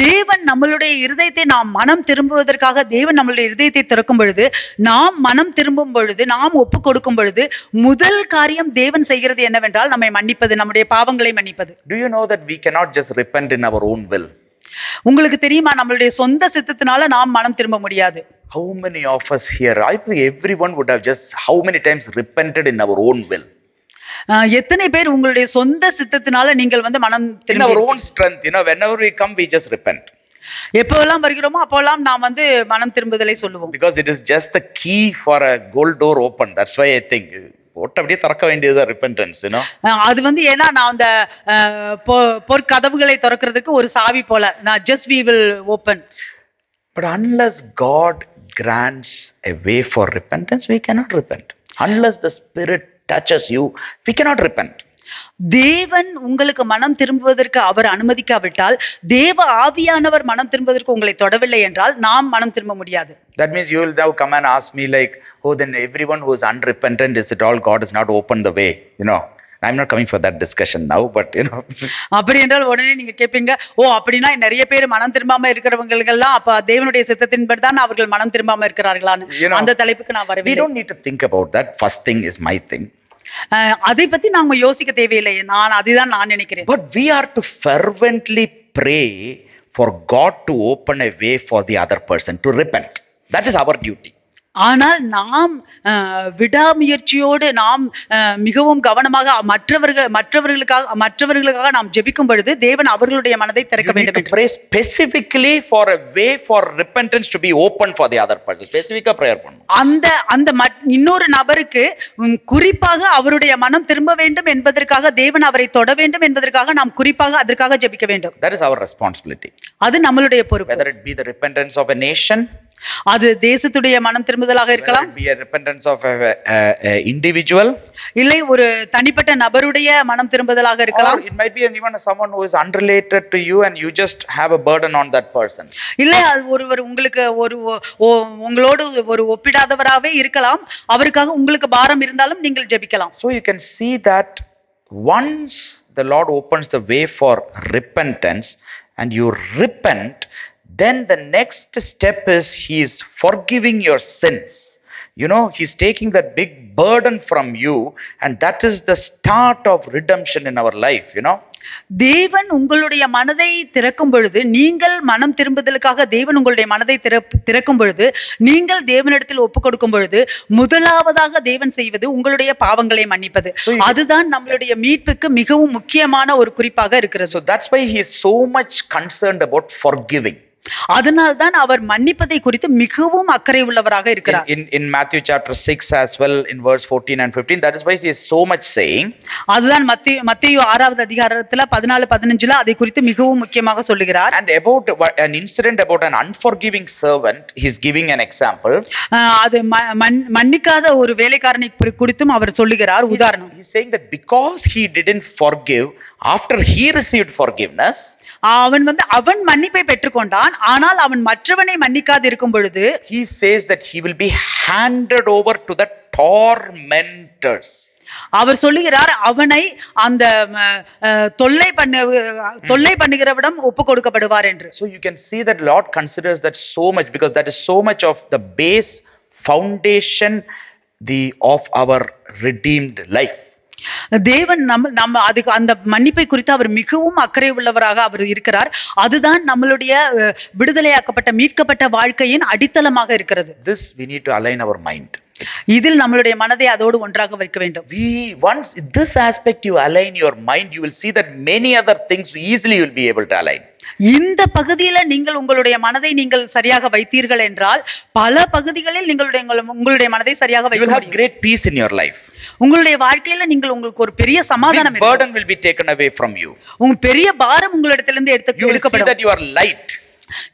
தேவன் நம்மளுடைய இருதயத்தை நாம் மனம் திரும்புவதற்காக தேவன் நம்மளுடைய இருதயத்தை திறக்கும் பொழுது, நாம் மனம் திரும்பும் பொழுது, நாம் ஒப்பு கொடுக்கும் பொழுது முதல் காரியம் தேவன் செய்கிறது என்னவென்றால் நம்மை மன்னிப்பது, நம்முடைய பாவங்களை மன்னிப்பது. Do you know that we cannot just repent in our own will? உங்களுக்கு தெரியுமா நம்மளுடைய சொந்த சித்தத்தினால நாம் மனம் திரும்ப முடியாது. How many of us here, I think everyone would have just how many times repented in our own will? எத்தனை பேர் உங்களுடைய சொந்த சித்தத்தினால நீங்கள் மனம் திரும்ப, in our own strength, whenever we come we just repent. எப்போல்லாம் வருகிறோமோ அப்போல்லாம் நாம் மனம் திரும்புதலை சொல்லுவோம். Because it is just the key for a gold door open. That's why I think அப்படியே திறக்க வேண்டியது repentance, அது ஏன்னா நான் அந்த பொற்கதவுகளை திறக்கிறதுக்கு ஒரு சாவி போல, நான் just we will open. But unless God grants a way for repentance, we cannot repent. Unless the Spirit touches you, we cannot repent. தேவன் உங்களுக்கு மனம் திரும்புவதற்கு அவர் அனுமதிக்காவிட்டால், தேவ ஆவியானவர் மனம் திரும்புவதற்கு உங்களை தொடவில்லை என்றால் நாம் மனம் திரும்ப முடியாது. That means you will now come and ask me like, oh, then everyone who is unrepentant, is it all God has not opened the way? I'm not coming for that discussion now, but அப்படி என்றால் உடனே நீங்க கேட்பீங்க, ஓ அப்படின்னா நிறைய பேர் மனம் திரும்பாம இருக்கிறவங்களுக்கெல்லாம் அப்ப தேவனுடைய சித்தத்தின்படி தான் அவர்கள் மனம் திரும்பாம இருக்கிறார்களான்னு அந்த தலைப்புக்கு நான் வரவே. We don't need to think about that. First thing is my thing. அதை பத்தி நாம யோசிக்க தேவையில்லை. அதுதான் நான் நினைக்கிறேன். But we are to fervently pray for God to open a way for the other person to repent. That is our duty. ஆனால் நாம் விடாமுயற்சியோடு நாம் மிகவும் கவனமாக மற்றவர்களுக்காக நாம் ஜெபிக்கும் பொழுது தேவன் அவர்களுடைய மனதை திறக்க வேண்டும் என்று pray specifically for a way for repentance to be open for the other person. ஸ்பெசிஃபிக்கா prayer பண்ணணும். அந்த இன்னொரு நபருக்கு குறிப்பாக அவருடைய மனம் திரும்ப வேண்டும் என்பதற்காக, தேவன் அவரை தொட வேண்டும் என்பதற்காக நாம் குறிப்பாக அதற்காக ஜெபிக்க வேண்டும். That is our responsibility. அது நம்மளுடைய பொறுப்பு. Whether it be the repentance of a nation, அது தேசத்துடைய மனம் திரும்புதலாக இருக்கலாம், be a repentance of a individual, இல்லை ஒரு தனிப்பட்ட நபருடைய மனம் திரும்புதலாக இருக்கலாம், or it might be even someone who is unrelated to you and you just have a burden on that person. இல்லை ஒருவர் உங்களுக்கு உங்களோடு ஒரு ஒப்பிடாதவராகவே இருக்கலாம், அவருக்காக உங்களுக்கு பாரம் இருந்தாலும் நீங்கள் ஜெபிக்கலாம். So you can see that once the Lord opens the way for repentance and you repent, then the next step is He is forgiving your sins. He's taking that big burden from you, and that is the start of redemption in our life. தேவன் உங்களுடைய மனதை திறக்கும் பொழுது, நீங்கள் மனம் திரும்புதலுக்காக தேவன் உங்களுடைய மனதை திறக்கும் பொழுது, நீங்கள் தேவனிடத்தில் ஒப்பு கொடுக்கும் பொழுது, முதலாவதாக தேவன் செய்வது உங்களுடைய பாவங்களை மன்னிப்பது. அதுதான் நம்மளுடைய மீட்புக்கு மிகவும் முக்கியமான ஒரு குறிப்பாக இருக்கிறது. So that's why he is so much concerned about forgiving. அதனால்தான் அவர் மன்னிப்பதை குறித்து மிகவும் அக்கறை உள்ளவராக இருக்கிறார். In Matthew chapter 6 as well, in verse 14 and 15, that is why he is so much saying. அதுதான் மத்தேயு 6வது அதிகாரத்துல 14 15ல அதை குறித்து மிகவும் முக்கியமாக சொல்லுகிறார். And about an incident about an unforgiving servant, he is giving an example. அது மன்னிக்காத ஒரு வேலைக்காரனை குறித்தும் அவர் சொல்லுகிறார் உதாரணம். He is saying that because he didn't forgive after he received forgiveness, அவன் மன்னிப்பை பெற்றுக்கொண்டான், ஆனால் அவன் மற்றவனை மன்னிக்காது இருக்கும் பொழுது, he says that he will be handed over to the tormentors. அவர் சொல்லுகிறார் அவனை அந்த தொல்லை பண்ணுகிறவிடம் ஒப்பு கொடுக்கப்படுவார் என்று. So you can see that Lord considers that so much, because that is so much of the base foundation of our redeemed life. தேவன் நம்ம அதுக்கு அந்த மன்னிப்பை குறித்து அவர் மிகவும் அக்கறை உள்ளவராக அவர் இருக்கிறார். அதுதான் நம்மளுடைய விடுதலையாக்கப்பட்ட மீட்கப்பட்ட வாழ்க்கையின் அடித்தளமாக இருக்கிறது. This we need to align our mind. இதில் நம்மளுடைய மனதை அதோடு ஒன்றாக வைக்க வேண்டும். Once this aspect you align your mind, you will see that many other things easily you will be able to align. இந்த பகுதியில நீங்கள் உங்களுடைய மனதை நீங்கள் சரியாக வைத்தீர்கள் என்றால் பல பகுதிகளில் உங்களுடைய மனதை சரியாக வைக்க முடியும். You will have great peace in your life. உங்களுடைய வாழ்க்கையில உங்களுக்கு ஒரு பெரிய சமாதானம் இருக்கும். Burden will be taken away from you. உங்க பெரிய பாரம் உங்களிடத்திலிருந்து எடுக்கப்படும். You will see that you are light.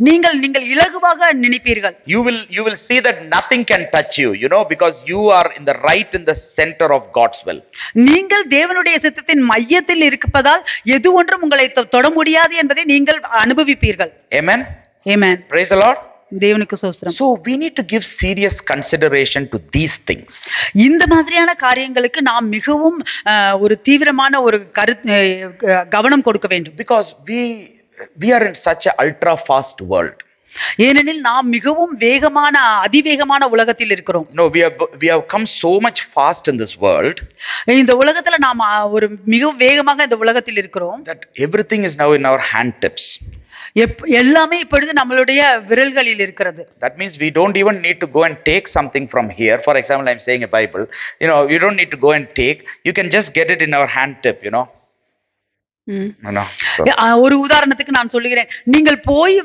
நீங்கள் இலகுவாக நினைப்பீர்கள். You will see that nothing can touch you, because you are in the center of God's will. நீங்கள் தேவனுடைய சித்தத்தின் மையத்தில் இருப்பதால் எது ஒன்றும் உங்களை தொட முடியாது என்பதை நீங்கள் அனுபவிப்பீர்கள். Amen. Amen. Praise the Lord. தேவனுக்கு ஸ்தோத்திரம். So we need to give serious consideration to these things. இந்த மாதிரியான காரியங்களுக்கு நாம் மிகவும் ஒரு தீவிரமான ஒரு கவனம் கொடுக்க வேண்டும். Because we are in such a ultra fast world. ஏனெனில் நாம் மிகவும் அதிவேகமான உலகத்தில் இருக்கிறோம். We have come so much fast in this world. இந்த உலகத்துல நாம் ஒரு மிகவும் வேகமாக இந்த உலகத்தில் இருக்கிறோம். That everything is now in our hand tips. எல்லாமே இப்பொழுது நம்மளுடைய விரல்களில் இருக்கிறது. That means we don't even need to go and take something from here. For example, I'm saying a Bible. You don't need to go and take. You can just get it in our hand tip. ஒரு உதாரணத்துக்கு நான் சொல்லுகிறேன், நீங்கள் போய்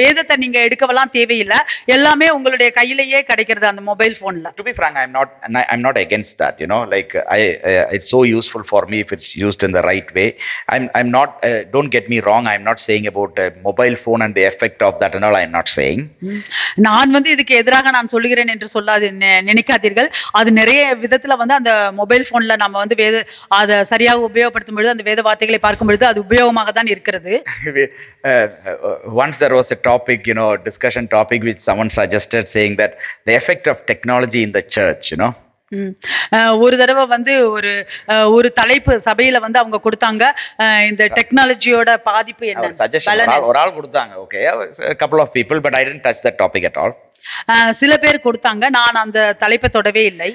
வேதத்தை நீங்க எடுக்கலாம் தேவையில்லை, எல்லாமே உங்களுடைய கையிலேயே கிடைக்கிறது அந்த மொபைல் போன்ல. To be frank, I'm not against that. Like it's so useful for me if it's used in the right way. I'm not. Don't get me wrong. I'm not saying about a mobile phone and the effect of that and all. I'm not saying. நான் இதுக்கு எதிராக நான் சொல்லுகிறேன் என்று சொல்லாது நினைக்காதீர்கள். அது நிறைய விதத்துல அந்த மொபைல் போன்ல நம்ம அதை சரியாக உபயோகப்படுத்தும் பொழுது அந்த வேத வார்த்தைகளை பார்க்கும் பொழுது அது உபயோகமாக தான் இருக்கிறது. Once there was a topic, discussion topic which someone suggested, saying that the effect of technology in the church, ஒரு தடவை ஒரு தலைப்பு சபையில அவங்க கொடுத்தாங்க, இந்த டெக்னாலஜியோட பாதிப்பு என்ன. ஒரு ஆள் கொடுத்தாங்க. Okay, a couple of people, but I didn't touch that topic at all. சில பேர் கொடுத்தாங்க, நான் அந்த தலைப்பை தொடவே இல்லை.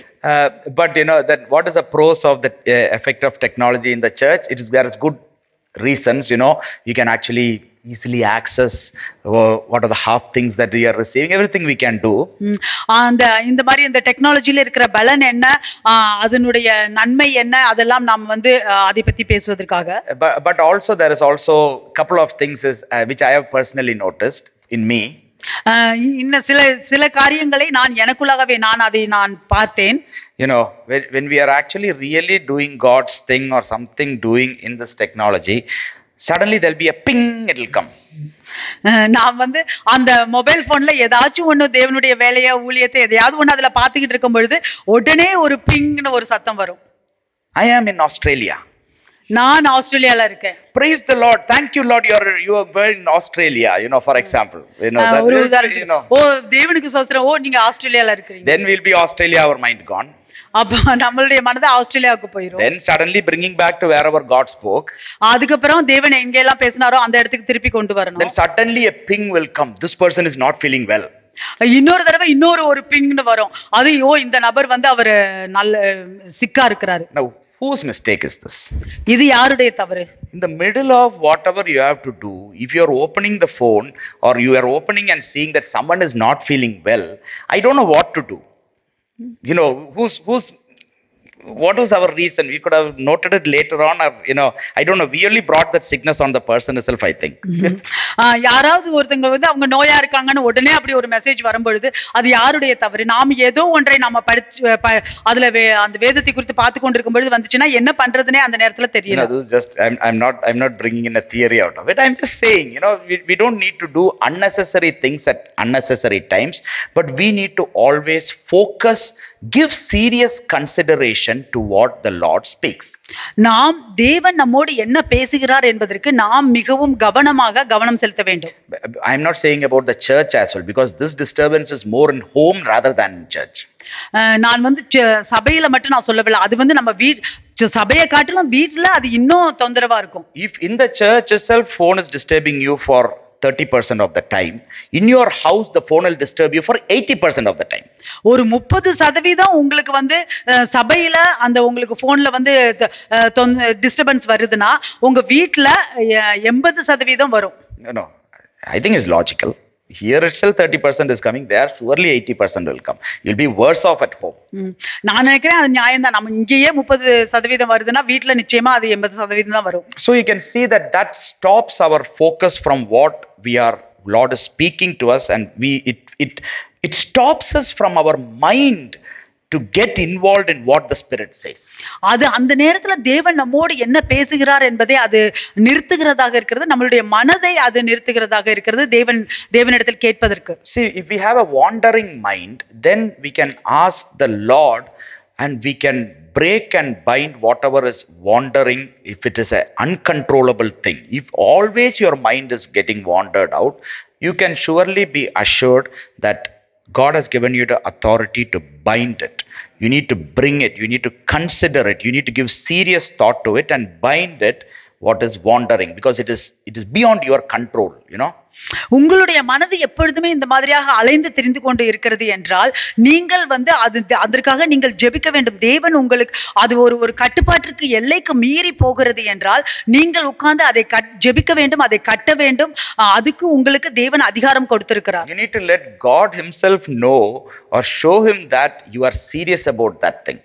But that what is the pros of the effect of technology in the church? There is good reasons. You can actually easily access what are the half things that we are receiving. Everything we can do. இந்த மாதிரி இந்த டெக்னாலஜில இருக்கிற பலன் என்ன, அதனுடைய நன்மை என்ன, அதெல்லாம் நாம் அதை பத்தி பேசுவதற்காக. But also there is also couple of things which I have personally noticed in me. இன்னும் சில காரியங்களை எனக்குள்ளாகவே நான் பார்த்தேன். When we are actually really doing God's thing or something doing in this technology, suddenly there'll be a ping, it'll come. நான் அந்த mobile போன்ல ஏதாச்சும் ஒண்ணு தேவனுடைய வேலையை ஊழியத்தை எதையாவது ஒண்ணு அதுல பாத்துக்கிட்டு இருக்கும் பொழுது உடனே ஒரு பிங்னு ஒரு சத்தம் வரும். I am in Australia. நான் ஆஸ்திரேலியால இருக்கேன். Praise the Lord. Thank you Lord, you are in Australia, for example. தேவனுக்கு ஸ்தோத்திரம். நீங்க ஆஸ்திரேலியால இருக்கீங்க. Then will be Australia, our mind gone. அப்ப நம்மளுடைய மனது ஆஸ்திரேலியாவுக்கு போயிரும். Then suddenly bringing back to wherever God spoke. அதுக்கப்புறம் தேவன் எங்கெல்லாம் பேசினாரோ அந்த இடத்துக்கு திருப்பி கொண்டு Then வரணும். suddenly a ping will come. This person is not feeling well. இன்னொரு தடவை ஒரு பிங்னு வரும். அது இந்த நபர் வந்து அவரு நல்ல சிக்கா இருக்கிறாரு. Now, whose mistake is this? இது யாருடைய தவறு? In the middle of whatever you have to do, if you are opening the phone or you are opening and seeing that someone is not feeling well, I don't know what to do. You know, what was our reason? We could have noted it later on, or I don't know. We only brought that sickness on the person itself, I think. யாராவது ஒருத்தங்க வந்து அவங்க நோயா இருக்காங்கன்னு உடனே அப்படி ஒரு message வரும்பொழுது அது யாருடைய தவறு? நாம் ஏதோ ஒன்றை நாம படிச்சு அதுல அந்த வேதத்தை குறித்து பார்த்து கொண்டிருக்கும் பொழுது வந்துச்சுன்னா என்ன பண்றதுனே அந்த நேரத்துல தெரியல. This is just I'm not bringing in a theory out of it. I'm just saying, we don't need to do unnecessary things at unnecessary times, but we need to always focus, give serious consideration to what the Lord speaks. நாம் தேவன் நம்மோடு என்ன பேசுகிறார் என்பதற்கு நாம் மிகவும் கவனம் செலுத்த வேண்டும். I'm not saying about the church as well, because this disturbance is more in home rather than in church. நான் வந்து சபையில மட்டும் நான் சொல்லவில்லை. அது வந்து நம்ம சபையை காட்டிலும் வீட்டுல அது இன்னும் தொந்தரவா இருக்கும். If in the church itself phone is disturbing you for 30% of the time, in your house the phone will disturb you for 80% of the time. ஒரு 30% உங்களுக்கு வந்து சபையில அந்த உங்களுக்கு போன்ல வந்து டிஸ்டர்பன்ஸ் வருதுன்னா உங்க வீட்ல 80% வரும். No, I think it's logical. Here itself 30% is coming, there surely 80% will come. You'll be worse off at home. நான் நினைக்கிறேன் அது நியாயம் தான். நம்ம இங்கேயே 30% வருதுன்னா வீட்ல நிச்சயமா அது 80% தான் வரும். So you can see that stops our focus from what Lord is speaking to us, and it stops us from our mind to get involved in what the Spirit says. அது அந்த நேரத்துல தேவன் நம்மோடு என்ன பேசுகிறார் என்பதை அது நிறுத்துகிறதாக இருக்கிறது. நம்மளுடைய மனதை அது நிறுத்துகிறதாக இருக்கிறது தேவனிடத்தில் கேட்பதற்கு. See, if we have a wandering mind, then we can ask the Lord and we can break and bind whatever is wandering if it is an uncontrollable thing. If always your mind is getting wandered out, you can surely be assured that God has given you the authority to bind it. You need to bring it. You need to consider it. You need to give serious thought to it and bind it, what is wandering, because it is beyond your control, உங்களுடைய மனது எப்பொழுதுமே இந்த மாதிரியாக அலைந்து திரிந்து கொண்டு இருக்கிறது என்றால் நீங்கள் வந்து அதற்காக நீங்கள் ஜெபிக்க வேண்டும். தேவன் உங்களுக்கு அது ஒரு கட்டுப்பாட்டிற்கு எல்லைக்கு மீறி போகிறது என்றால் நீங்கள் உட்கார்ந்து அதை ஜெபிக்க வேண்டும், அதை கட்ட வேண்டும். அதுக்கு உங்களுக்கு தேவன் அதிகாரம் கொடுத்திருக்கிறார். You need to let God himself know or show him that you are serious about that thing.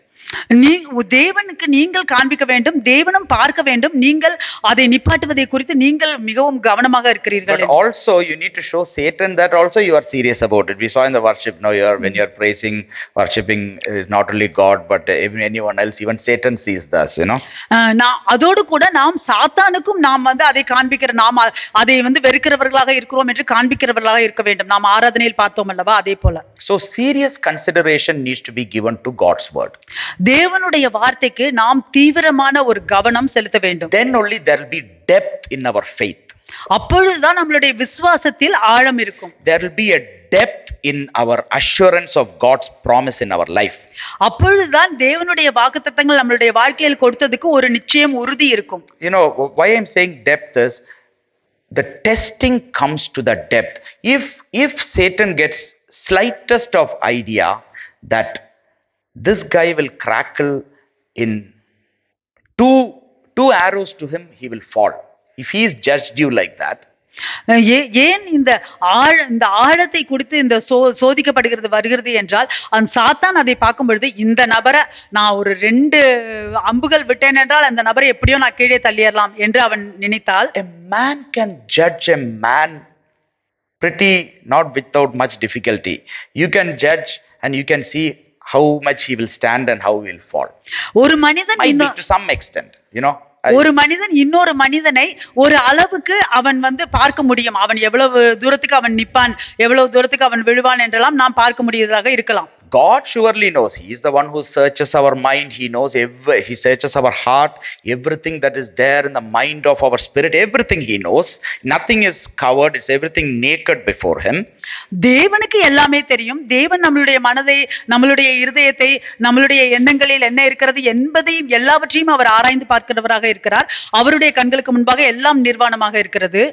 தேவனுக்கு நீங்கள் காண்பிக்க வேண்டும், தேவனும் பார்க்க வேண்டும் நீங்கள் அதை நிப்பாட்டுவதை குறித்து நீங்கள் மிகவும் கவனமாக இருக்கிறீர்கள். But also you need to show Satan that also you are serious about it. We saw in the worship now when you are praising, worshiping is not only God but even anyone else, even Satan sees this, அதோடு கூட நாம் சாத்தானுக்கும் நாம் வந்து அதை காண்பிக்கிற, நாம் அதை வந்து வெறுக்கிறவர்களாக இருக்கிறோம் என்று காண்பிக்கிறவர்களாக இருக்க வேண்டும். நாம் ஆராதனையில் பார்த்தோம் அல்லவா, அதே போல. So serious consideration needs to be given to God's word. தேவனுடைய வார்த்தைக்கு நாம் தீவிரமான ஒரு கவனம் செலுத்த வேண்டும். Then only there will be depth in our faith. அப்பொழுதுதான் நம்மளுடைய விசுவாசத்தில் ஆழம் இருக்கும். There will be a depth in our assurance of God's promise in our life. அப்பொழுதுதான் தேவனுடைய வாக்குத்தத்தங்கள் நம்மளுடைய வாழ்க்கையில் கொடுத்ததுக்கு ஒரு நிச்சயம், உறுதி இருக்கும். Why I'm saying depth is the testing comes to the depth. If Satan gets slightest of idea that this guy will crackle in two arrows to him, he will fall. If he is judged you like that, ஏன் இந்த ஆழத்தை கொடுத்து இந்த வருகிறது என்றால் அந்த சாத்தான் அதை பார்க்கும் பொழுது இந்த நபரை நான் ஒரு 2 அம்புகள் விட்டேன் என்றால் அந்த நபரை எப்படியோ நான் கீழே தள்ளிடலாம் என்று அவன் நினைத்தால், a man can judge a man pretty not without much difficulty. You can judge and you can see how much he will stand and how he will fall. ஒரு மனிதன் to some extent, ஒரு மனிதன் இன்னொரு மனிதனை ஒரு அளவுக்கு அவன் வந்து பார்க்க முடியும். அவன் எவ்வளவு தூரத்துக்கு அவன் நிப்பான், எவ்வளவு தூரத்துக்கு அவன் விழுவான் என்றெல்லாம் நாம் பார்க்க முடியதாக இருக்கலாம். God surely knows. He is the one who searches our mind. He knows he searches our heart, everything that is there in the mind of our spirit, everything he knows. Nothing is covered. It's everything naked before him. தேவனுக்கு எல்லாமே தெரியும். தேவன் நம்மளுடைய மனதை, நம்மளுடைய இருதயத்தை, நம்மளுடைய எண்ணங்களில் என்ன இருக்கிறது என்பதையும் எல்லாவற்றையும் அவர் ஆராய்ந்து பார்க்கிறவராக இருக்கிறார். அவருடைய கண்களுக்கு முன்பாக எல்லாம் நிர்வாணமாக இருக்கிறது.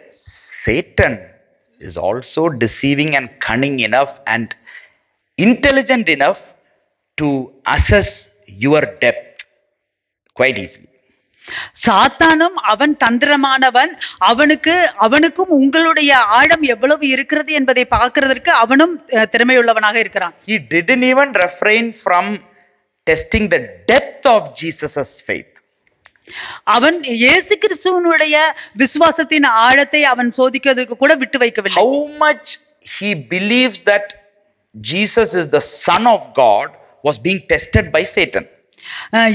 Satan is also deceiving and cunning enough and intelligent enough to assess your depth quite easily. சாத்தானும் அவன் தந்திரமானவன். அவனுக்கும் உங்களுடைய ஆழம் எவ்வளவு இருக்கிறது என்பதை பார்க்கிறதற்கு அவனும் திறமையுள்ளவனாக இருக்கிறான். He didn't even refrain from testing the depth of Jesus's faith. அவன் இயேசு கிறிஸ்துவினுடைய விசுவாசத்தின் ஆழத்தை அவன் சோதிக்கிறதுக்கு கூட விட்டு வைக்கவில்லை. How much he believes that Jesus is the Son of God was being tested by Satan.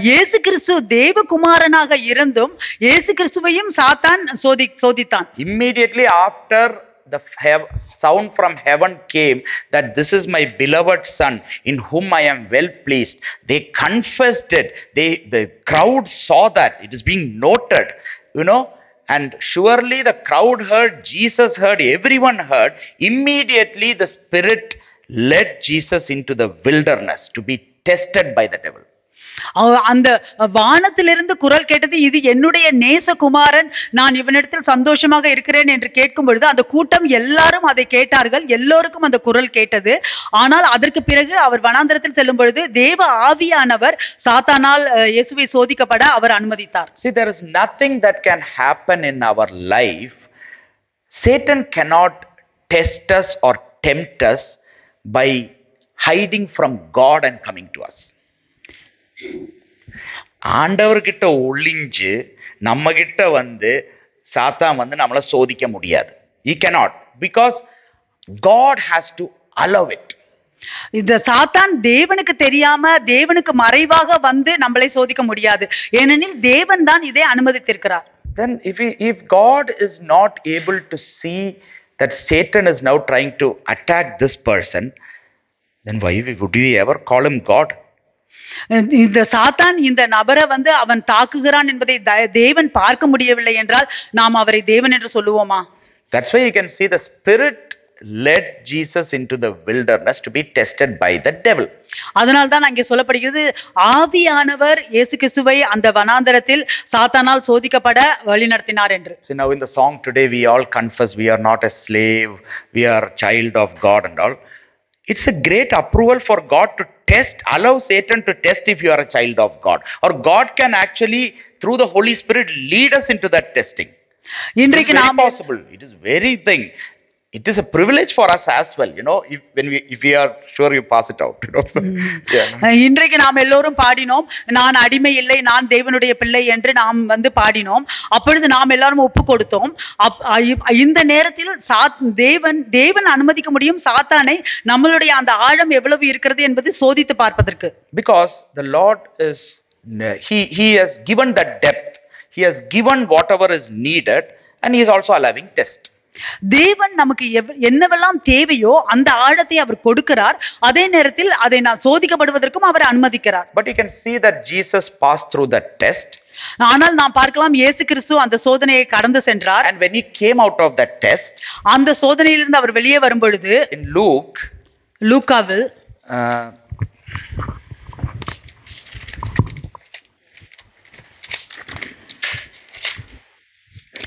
இயேசு கிறிஸ்து தேவகுமாரனாக இருந்தும் இயேசு கிறிஸ்துவையும் சாத்தான் சோதித்தான். Immediately after the sound from heaven came that this is my beloved son in whom I am well pleased, they confessed it. The crowd saw that it is being noted, and surely the crowd heard, Jesus heard, everyone heard. Immediately the Spirit led Jesus into the wilderness to be tested by the devil. அந்த வானத்திலிருந்து குரல் கேட்டது, இது என்னுடைய நேசகுமாரன், நான் இவனிடத்தில் சந்தோஷமாக இருக்கிறேன் என்று கேட்கும் பொழுது அந்த கூட்டம் எல்லாரும் அதை கேட்டார்கள். எல்லோருக்கும் அந்த குரல் கேட்டது. ஆனால் அதற்கு பிறகு அவர் வனாந்தரத்தில் செல்லும் பொழுது தேவ ஆவியானவர் சாத்தானால் இயேசுவை சோதிக்கப்பட அவர் அனுமதித்தார். See, there is nothing that can happen in our life. Satan cannot test us or tempt us by hiding from God and coming to us. ஆண்டவர்கிட்ட ஒளிஞ்சு நம்ம கிட்ட சாத்தான் நம்மளை சோதிக்க முடியாது. He cannot, because God has to allow it. இந்த சாத்தான் தேவனுக்கு தெரியாம தேவனுக்கு மறைவாக நம்மளை சோதிக்க முடியாது. ஏனெனில் தேவன் தான் இதை அனுமதித்திருக்கிறார். Then if God is not able to see that Satan is now trying to attack this person, then why would we ever call him God? இந்த சாத்தான் இந்த நபரை அவன் தாக்குகிறான் என்பதை தேவன் பார்க்க முடியவில்லை என்றால் நாம் அவரை தேவன் என்று சொல்லுவோமா? That's why you can see the Spirit led Jesus into the wilderness to be tested by the devil. அதனால் தான் அங்கே சொல்லப்படுகிறது, ஆவியானவர் இயேசு கிறிஸ்துவை அந்த வனாந்தரத்தில் சாத்தானால் சோதிக்கப்பட வழிநடத்தினார் என்று. So now in the song today we all confess we are not a slave, we are a child of God and all. It's a great approval for God to allow Satan to test if you are a child of God, or God can actually through the Holy Spirit lead us into that testing. இன்றைக்கு நாம் possible, it is very thing. It is a privilege for us as well, if we are sure you pass it out, So, yeah. இன்றைக்கு நாம் எல்லோரும் பாடினோம், நான் அடிமை இல்லை, நான் தேவனுடைய பிள்ளை என்று நாம் பாடினோம். அப்பொழுது நாம் எல்லாரும் ஒப்பு கொடுத்தோம். இந்த நேரத்தில் தேவன் அனுமதிக்க முடியும் சாத்தானை நம்மளுடைய அந்த ஆழம் எவ்வளவு இருக்கிறது என்பதை சோதித்து பார்ப்பதற்கு. Because the Lord is he has given that depth, he has given whatever is needed, and he is also allowing test. தேவன் நமக்கு என்னவெல்லாம் தேவையோ அந்த ஆழத்தை அவர் கொடுக்கிறார். அதே நேரத்தில் அதை நான் சோதிக்கப்படுவதற்கும் அவர் அனுமதிக்கிறார். But you can see that Jesus passed through that test. ஆனால் நாம் பார்க்கலாம் இயேசு கிறிஸ்து அந்த சோதனையை கடந்து சென்றார். And when he came out of that test, அந்த சோதனையிலிருந்து அவர் வெளியே வரும் பொழுது in லூக்காவில்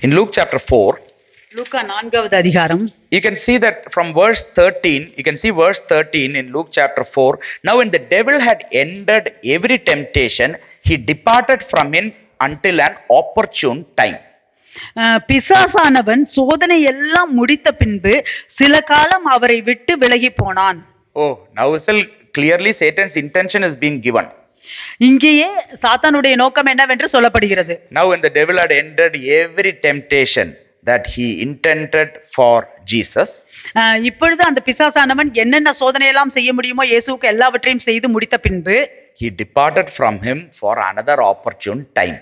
in Luke chapter 4, லூக்கா 4வது அதிகாரம், you can see that from verse 13, you can see verse 13 in Luke chapter 4. Now when the devil had ended every temptation, he departed from him until an opportune time. பிசாசானவன் சோதனை எல்லாம் முடித்த பின்பு சில காலம் அவரை விட்டு விலகி போனான். Oh, now clearly Satan's intention is being given. இங்கேயே சாத்தானுடைய நோக்கம் என்னவென்று சொல்லப்படுகிறது. Now when the devil had ended every temptation that he intended for Jesus, இப்பொழுது அந்த பிசாசானவன் என்னென்ன சோதனையெல்லாம் செய்ய முடியுமோ இயேசுவுக்கு எல்லாவற்றையும் செய்து முடித்த பின்பு, he departed from him for another opportune time.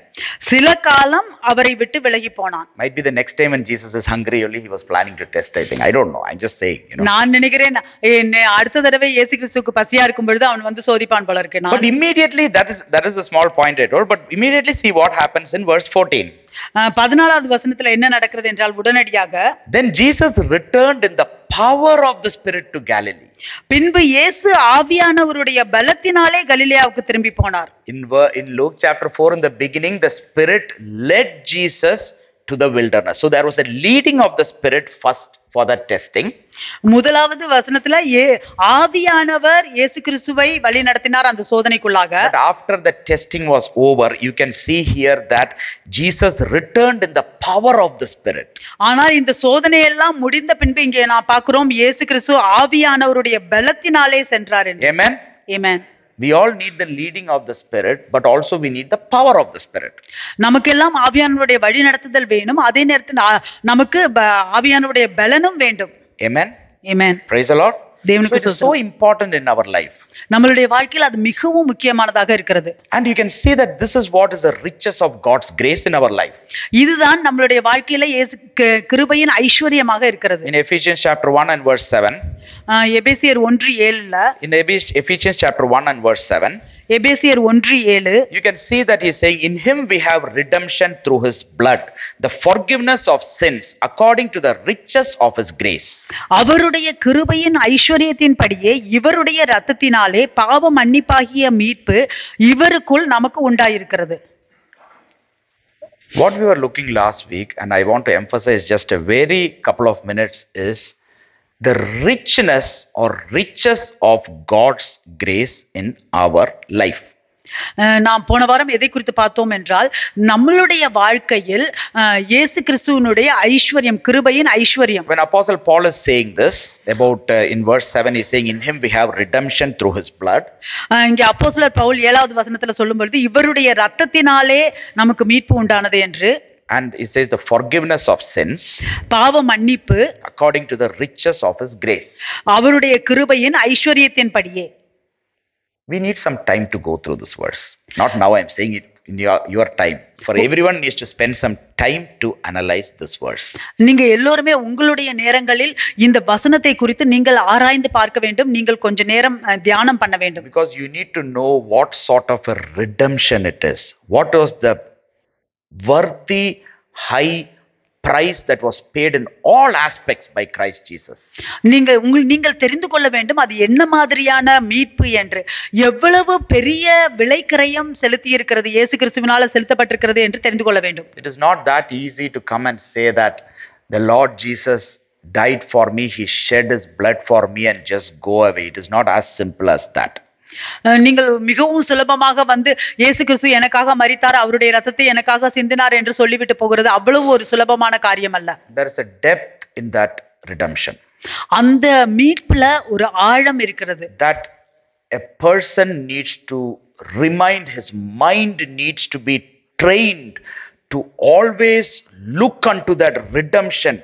சில காலம் அவரை விட்டு விலகி போனான். Might be the next time when Jesus is hungry only he was planning to test, I think. I don't know. I'm just saying, நான் நினைக்கிறேன் அடுத்த தடவை இயேசு கிறிஸ்துவுக்கு பசியா இருக்கும் பொழுது அவன் வந்து சோதிப்பான் போல இருக்கு. But immediately, that is a small point I told, but immediately see what happens in verse 14. 14வது வசனத்துல என்ன நடக்கிறது என்றால், உடனடியாக Then Jesus returned in the power of the Spirit to Galilee. பின்பு இயேசு ஆவியானவருடைய பலத்தினாலே கலிலேயாவுக்கு திரும்பி போனார். In Luke chapter 4, in the beginning, the Spirit led Jesus to the wilderness. So there was a leading of the Spirit first for the testing. முதலாவது வசனத்துல ஆவியானவர் இயேசு கிறிஸ்துவை வழி நடத்தினார் அந்த சோதனைக்குள்ளாக. But after the testing was over, you can see here that Jesus returned in the power of the Spirit. ஆனால் இந்த சோதனை எல்லாம் முடிந்த பின்பு இங்கே நான் பார்க்கிறோம் இயேசு கிறிஸ்து ஆவியானவருடைய பலத்தினாலே சென்றார் என்று. Amen. Amen. We all need the leading of the Spirit, but also we need the power of the Spirit. நமக்கெல்லாம் ஆவியானவருடைய வழி நடத்துதல் வேணும், அதே நேரத்தில் நமக்கு ஆவியானவருடைய பலனும் வேண்டும். Amen. Amen. Praise the Lord. தேவனுக்கு So it's so important in our life. நம்மளுடைய வாழ்க்கையில் அது மிகவும் முக்கியமானதாக இருக்கிறது. And you can see that this is what is the riches of God's grace in our life. இதுதான் நம்மளுடைய வாழ்க்கையில இயேசு கிருபையின் ஐஸ்வரியமாக இருக்கிறது. In Ephesians chapter 1 and verse 7. எபேசியர் 1:7. In Ephesians chapter 1 and verse 7. எபேசியர் 1:7. You can see that he is saying, in him we have redemption through his blood, the forgiveness of sins according to the riches of his grace. அவருடைய கிருபையின் ஐஸ்வரியத்தின்படியே இவருடைய இரத்தத்தினாலே பாவ மன்னிப்பாகிய மீட்பு இவருக்குள் நமக்கு உண்டாயிருக்கிறது. What we were looking last week, and I want to emphasize just a very couple of minutes, is the richness or riches of God's grace in our life. நாம் போன வாரம் எதை குறித்து பார்த்தோம் என்றால், நம்மளுடைய வாழ்க்கையில் இயேசு கிறிஸ்துவினுடைய ஐஸ்வர்யம், கிருபையின் ஐஸ்வர்யம். When Apostle Paul is saying this about in verse 7, he is saying, in him we have redemption through his blood. இங்கே அப்போஸ்தலர் பவுல் 7வது வசனத்துல சொல்லும் பொழுது இவருடைய இரத்தத்தினாலே நமக்கு மீட்பு உண்டானது என்று. And he says the forgiveness of sins பாவ மன்னிப்பு according to the riches of his grace. அவருடைய கிருபையின் ஐஸ்வரியத்தின்படியே. We need some time to go through this verse. Not now, I am saying it in your time. For everyone needs to spend some time to analyze this verse. நீங்க எல்லோருமே உங்களுடைய நேரங்களில் இந்த வசனத்தை குறித்து நீங்கள் ஆராய்ந்து பார்க்க வேண்டும். நீங்கள் கொஞ்ச நேரம் தியானம் பண்ண வேண்டும். Because you need to know what sort of a redemption it is. What was the worthy high price that was paid in all aspects by Christ Jesus. நீங்கள் தெரிந்து கொள்ள வேண்டும் அது என்ன மாதிரியான மீட்பு என்று, எவ்வளவு பெரிய விலைக்கிரயம் செலுத்தி இருக்கிறது, இயேசு கிறிஸ்துவினால செலுத்தப்பட்டிருக்கிறது என்று தெரிந்து கொள்ள வேண்டும். It is not that easy to come and say that the Lord Jesus died for me, he shed his blood for me and just go away. It is not as simple as that. நீங்கள் மிகவும் சுலபமாக வந்து இயேசு கிறிஸ்து எனக்காக மரித்தார், அவருடைய இரத்தத்தை எனக்காக சிந்தினார் என்று சொல்லிவிட்டு போகிறது அவ்வளவு ஒரு சுலபமான காரியம் அல்ல. There is a depth in that redemption. அந்த மீட்புல ஒரு ஆழம் இருக்கிறது. That a person needs to remind, his mind needs to be trained to always look unto that redemption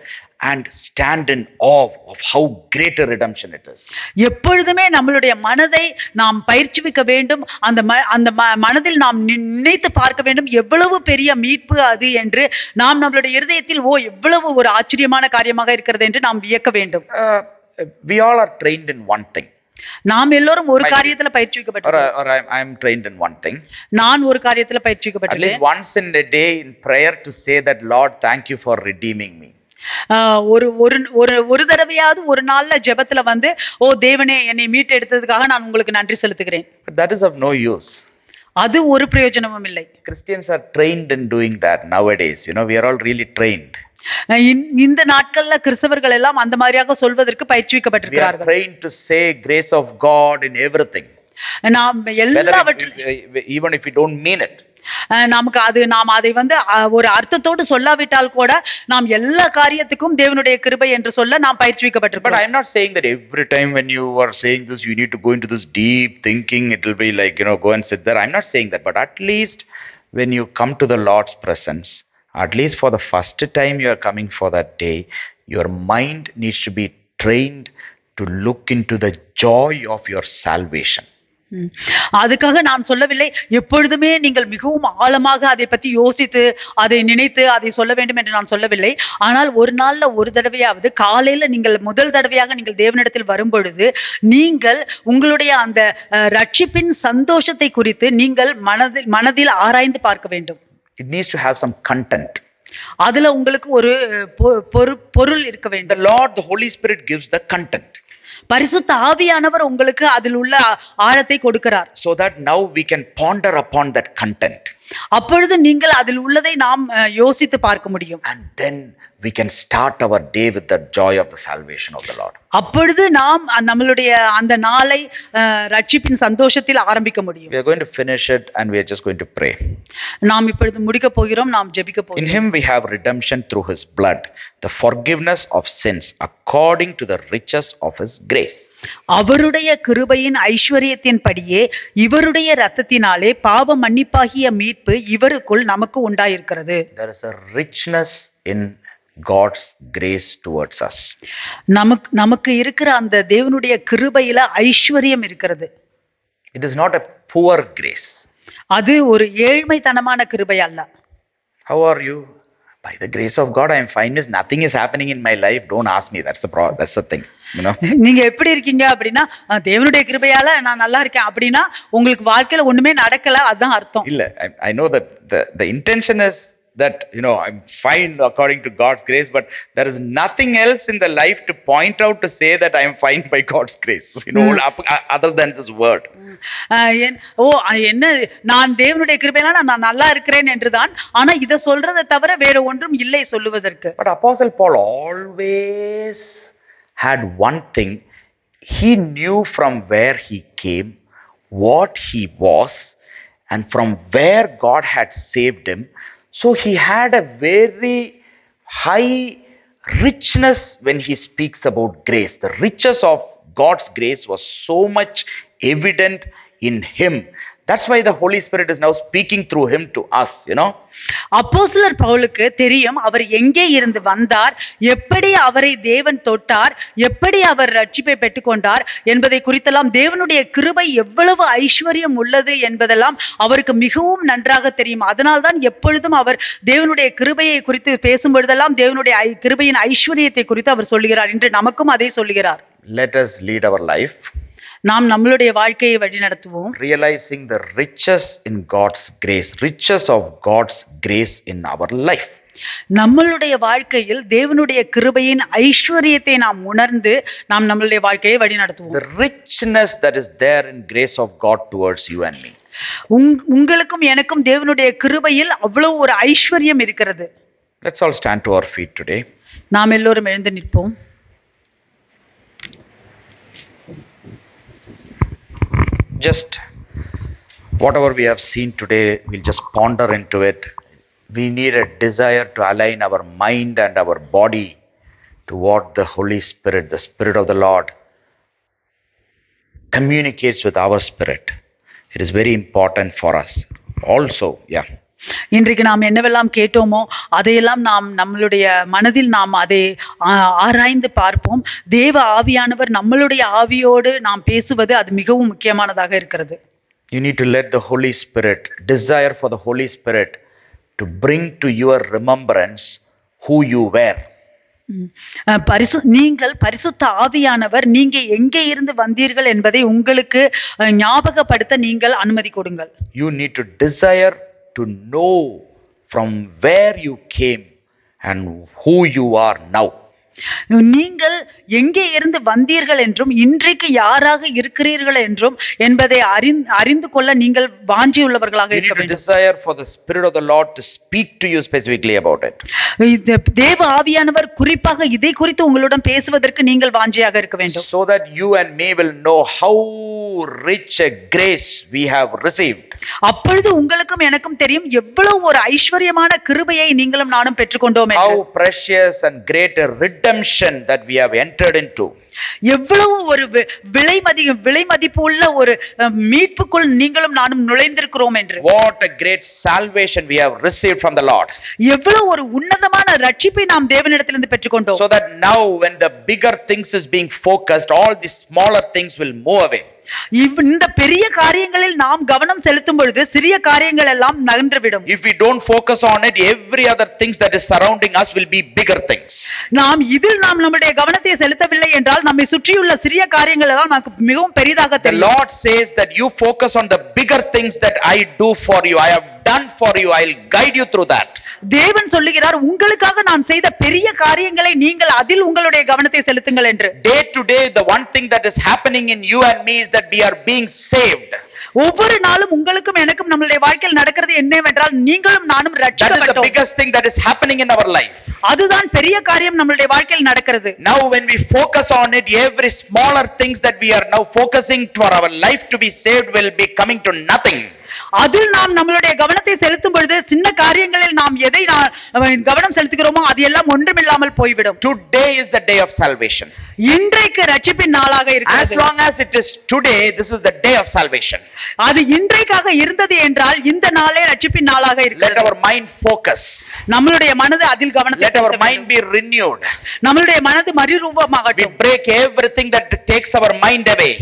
and stand in awe of how great a redemption it is. எப்பொழுதுமே நம்மளுடைய மனதை நாம் பயிற்சிவிக்க வேண்டும். அந்த மனதில் நாம் நினைத்து பார்க்க வேண்டும் எவ்வளவு பெரிய மீட்பு அது என்று. நாம் நம்மளுடைய இருதயத்தில் எவ்வளவு ஒரு ஆச்சரியமான காரியமாக இருக்கிறது என்று நாம் வியக்க வேண்டும். We all are trained in one thing. நாம் எல்லோரும் ஒரு காரியத்துல பயிற்சிவிக்கப்பட்டிருக்கிறோம். Or I am trained in one thing. நான் ஒரு காரியத்துல At பயிற்சிவிக்கப்பட்டிருக்கேன். least once in a day in prayer to say that, Lord, thank you for redeeming me. ஒரு தடவையாவது ஒரு நாள்ல ஜெபத்துல வந்து, ஓ தேவனே என்னை மீட்டு எடுத்ததுக்காக நான் உங்களுக்கு நன்றி செலுத்துகிறேன். But that is of no use. அது ஒரு பிரயோஜனமும் இல்லை. Christians are trained in doing that nowadays. We are all really trained. இந்த நாட்கள்ல கிறிஸ்தவர்கள் எல்லாம் அந்த மாதிரியாக சொல்வதற்கு We are பயிற்சிவிக்கப்பட்டிருக்கிறார்கள். trained to say grace of God in everything. நாம் Even if we don't mean it. நமக்கு நாம் அதை வந்து ஒரு அர்த்தத்தோடு சொல்லாவிட்டால் கூட நாம் எல்லா காரியத்துக்கும் தேவனுடைய கிருபை என்று சொல்ல நாம் But பயிற்சிவிக்கப்பட்டிருக்கிறோம். I am not saying that every time when you are saying this, you need to go into this deep thinking. It will be like, go and sit there. I am not saying that. But at least when you come to the Lord's presence, at least for the first time you are coming for that day, your mind needs to be trained to look into the joy of your salvation. அதுக்காக நான் சொல்லவில்லை எப்பொழுதுமே நீங்கள் மிகவும் ஆழமாக அதை பத்தி யோசித்து அதை நினைத்து அதை சொல்ல வேண்டும் என்று நான் சொல்லவில்லை. ஆனால் ஒரு நாள்ல ஒரு தடவையாவது காலையில நீங்கள் முதல் தடவையாக நீங்கள் தேவனிடத்தில் வரும் பொழுது நீங்கள் உங்களுடைய அந்த ரட்சிப்பின் சந்தோஷத்தை குறித்து நீங்கள் மனதில் ஆராய்ந்து பார்க்க வேண்டும். It needs to have some content. அதுல உங்களுக்கு ஒரு பொருள் இருக்க வேண்டும். The Lord, the Holy Spirit gives the content. பரிசுத்த ஆவியானவர் உங்களுக்கு அதில் உள்ள ஆழத்தை கொடுக்கிறார். So that now we can ponder upon that content. அப்பொழுது நீங்கள் அதில் உள்ளதை நாம் யோசித்து பார்க்க முடியும். And then we can start our day with the joy of the salvation of the Lord. அப்பொழுது நாம் நம்மளுடைய அந்த நாளை ரட்சிப்பின் சந்தோஷத்தில் ஆரம்பிக்க முடியும். We are going to finish it and we are just going to pray. நாம் இப்பொழுது முடிக்க போகிறோம், நாம் ஜெபிக்க போகிறோம். In him we have redemption through his blood, the forgiveness of sins according to the riches of his grace. அவருடைய கிருபையின் ஐஸ்வரியத்தின்படியே இவருடைய இரத்தத்தினாலே பாவ மன்னிப்பாகிய மீட்பு இவருக்குள் நமக்கு உண்டாயிருக்கிறது. There is a richness in God's grace towards us. நமக்கு இருக்கிற அந்த தேவனுடைய கிருபையில ஐஸ்வரியம் இருக்கிறது. It is not a poor grace. அது ஒரு ஏழ்மைத்தனமான கிருபை அல்ல. How are you? By the grace of God I am fine. Nothing is happening in my life. Don't ask me. That's the thing. You know? நீங்க எப்படி இருக்கீங்க அப்படின்னா தேவனுடைய கிருபையால நான் நல்லா இருக்கேன் அப்படின்னா உங்களுக்கு வாழ்க்கையில ஒண்ணுமே நடக்கல, அதுதான் அர்த்தம். இல்ல, I know that the intention is that I'm fine according to God's grace, but there is nothing else in the life to point out to say that I am fine by God's grace, other than this word. என்ன நான் தேவனுடைய கிருபையால நான் நல்லா இருக்கிறேன் என்றுதான், ஆனா இத சொல்றதை தவிர வேற ஒன்றும் இல்லை சொல்லுவதற்கு. But Apostle Paul always had one thing. He knew from where he came, what he was, and from where God had saved him. So he had a very high richness when he speaks about grace. The riches of God's grace was so much evident in him. That's why the Holy Spirit is now speaking through him to us, அப்போஸ்தலர் பவுலுக்கு தெரியும் அவர் எங்கே இருந்து வந்தார், எப்படி அவரை தேவன் தொட்டார், எப்படி அவர் ரட்சிப்பை பெற்றுக்கொண்டார் என்பதை குறித்தெல்லாம் தேவனுடைய கிருபை எவ்வளவு ஐஸ்வர்யம் உள்ளது என்பதெல்லாம் அவருக்கு மிகவும் நன்றாக தெரியும். அதனால்தான் எப்பொழுதும் அவர் தேவனுடைய கிருபையை குறித்து பேசும் பொழுதெல்லாம் தேவனுடைய கிருபையின் ஐஸ்வர்யத்தை குறித்து அவர் சொல்லுகிறார். இன்று நமக்கும் அதை சொல்லுகிறார். Let us lead our life. நாம் நம்மளுடைய வாழ்க்கையை வழிநடத்துவோம். Realizing the riches in God's grace, riches of God's grace in our life. நம்மளுடைய வாழ்க்கையில் தேவனுடைய கிருபையின் ஐஸ்வர்யத்தை நாம் உணர்ந்து நாம் நம்மளுடைய வாழ்க்கையை வழிநடத்துவோம். The richness that is there in grace of God towards you and me. உங்களுக்கும் எனக்கும் தேவனுடைய கிருபையில் அவ்வளவு ஒரு ஐஸ்வர்யம் இருக்கிறது. Let's all stand to our feet today. நாம் எல்லோரும் எழுந்து நிற்போம். Just whatever we have seen today, we'll just ponder into it. We need a desire to align our mind and our body to what the Holy Spirit, the Spirit of the Lord, communicates with our spirit. It is very important for us. Also, இன்றைக்கு நாம் என்னவெல்லாம் கேட்டோமோ அதையெல்லாம் நாம் நம்மளுடைய மனதில் நாம் அதை ஆராய்ந்து பார்ப்போம். தேவ ஆவியானவர் நம்மளுடைய ஆவியோடு நாம் பேசுவது அது மிகவும் முக்கியமானதாக இருக்கிறது. You need to let the Holy Spirit, desire for the Holy Spirit to bring to your remembrance who you were. நீங்கள் பரிசுத்த ஆவியானவர் நீங்க எங்கே இருந்து வந்தீர்கள் என்பதை உங்களுக்கு ஞாபகப்படுத்த நீங்கள் அனுமதி கொடுங்கள். You need to desire to know from where you came and who you are now. நீங்கள் எங்கே இருந்து வந்தீர்கள் என்றும் இன்றைக்கு யாராக இருக்கிறீர்கள் என்றும் என்பதை அறிந்து கொள்ள நீங்கள் வாஞ்சியுள்ளவர்களாக இருக்க வேண்டும். Desire for the Spirit of the Lord to speak to you specifically about it. தேவ ஆவியானவர் குறிப்பாக இதை குறித்து உங்களுடன் பேசுவதற்கு நீங்கள் வாஞ்சியாக இருக்க வேண்டும். So that you and me will know how rich a grace we have received. அப்பொழுது உங்களுக்கும் எனக்கும் தெரியும் எவ்வளவு ஒரு ஐஸ்வர்யமான கிருபையை நீங்களும் நானும் பெற்றுக்கொண்டோம் என்று. How precious and great a redemption that we have entered into. எவ்வளவு ஒரு விலை மதிப்பு உள்ள ஒரு மீட்புக்குள் நீங்களும் நானும் நுழைந்திருக்கிறோம் என்று. What a great salvation we have received from the Lord. எவ்வளவு ஒரு உன்னதமான ரட்சிப்பை நாம் தேவனிடத்திலிருந்து பெற்றுக்கொண்டோம். So that now when the bigger things is being focused, all the smaller things will move away. இந்த பெரிய காரியங்களில் நாம் கவனம் செலுத்தும் பொழுது சிறிய காரியங்கள் எல்லாம் நகன்றுவிடும். If we don't focus on it, every other things that is surrounding us will be bigger things. நாம் இதில் நம்முடைய கவனத்தை செலுத்தவில்லை என்றால் நம்மை சுற்றியுள்ள சிறிய காரியங்கள் எல்லாம் நமக்கு மிகவும் பெரிதாக தெரியும். The Lord says that you focus on the bigger things that I do for you. I have done for you. I will guide you through that. தேவன் சொல்லுகிறார், உங்களுக்காக நான் செய்த பெரிய காரியங்களை நீங்கள் அதில் உங்களுடைய கவனத்தை செலுத்துங்கள் என்று. Day to day, the one thing that is happening in you and me is that we are being saved. ஒவ்வொரு நாளும் உங்களுக்கும் எனக்கும் நம்மளுடைய வாழ்க்கையில் நடக்கிறது என்னவென்றால் நீங்களும் நானும் ரட்சிக்கப்பட்டோம். That is the biggest thing that is happening in our life. அதுதான் பெரிய காரியம் நம்மளுடைய வாழ்க்கையில் நடக்கிறது. Now when we focus on it, every smaller things that we are now focusing for our life to be saved will be coming to nothing. அதில் நாம் நம்மளுடைய கவனத்தை செலுத்தும் பொழுது சின்ன காரியங்களில் நாம் எதை கவனம் செலுத்துகிறோமோ அது எல்லாம் ஒன்றுமில்லாமல் போய்விடும். Today is the day of salvation. இன்றைக்கு ரட்சிப்பின் நாளாக இருக்கிறது. As long as it is today, this is the day of salvation. அது இன்றைக்காக இருந்தது என்றால் இந்த நாளே ரட்சிப்பின் நாளாக இருக்கிறது. Let our mind focus. நம்மளுடைய மனது அதில் கவனத்தை Let our mind be renewed. நம்மளுடைய மனது மறுரூபமாகட்டும். We break everything that takes our mind away.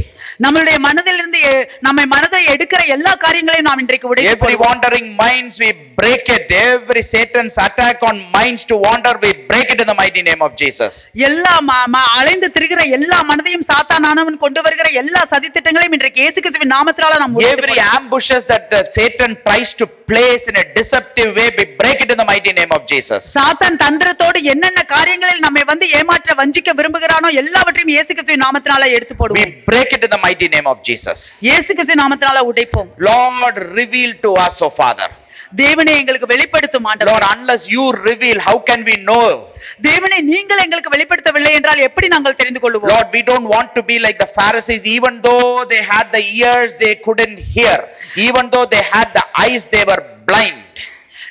நம்மளுடைய மனதிலிருந்து நம்மை மனதை எடுக்கிற எல்லா காரியங்களையும் நாம் இன்றைக்கு உடைத்து Every wandering minds we break it. Every Satan's attack on minds to wander, we break it in the mighty name of Jesus. எல்லா அலைந்து திரிகிற எல்லா மனதையும் சாத்தானானவன் கொண்டு வருகிற எல்லா சதித்திட்டங்களையும் இன்றைக்கு இயேசு கிறிஸ்துவின் நாமத்தினால நாம் Every ambushes that Satan tries to place in a deceptive way, we break it in the mighty name of Jesus. சாத்தான் தந்திரத்தோடு என்னென்ன காரியங்களில் நம்மை வந்து ஏமாற்ற வஞ்சிக்க விரும்புகிறானோ எல்லாவற்றையும் இயேசு கிறிஸ்துவின் நாமத்தினால எடுத்து போடுவோம். We break it in the mighty name of Jesus. இயேசு கிறிஸ்துவின் நாமத்தினால உடைப்போம். Lord, reveal to us, O Father. தேவனே எங்களுக்கு வெளிப்படுத்தும் ஆண்டவரே. Lord, unless you reveal, how can we know? தேவனே நீங்கள் எங்களுக்கு வெளிப்படுத்தவில்லை என்றால் எப்படி நாங்கள் தெரிந்து கொள்வோம்? Lord, we don't want to be like the Pharisees. Even though they had the ears, they couldn't hear. Even though they had the eyes, they were blind.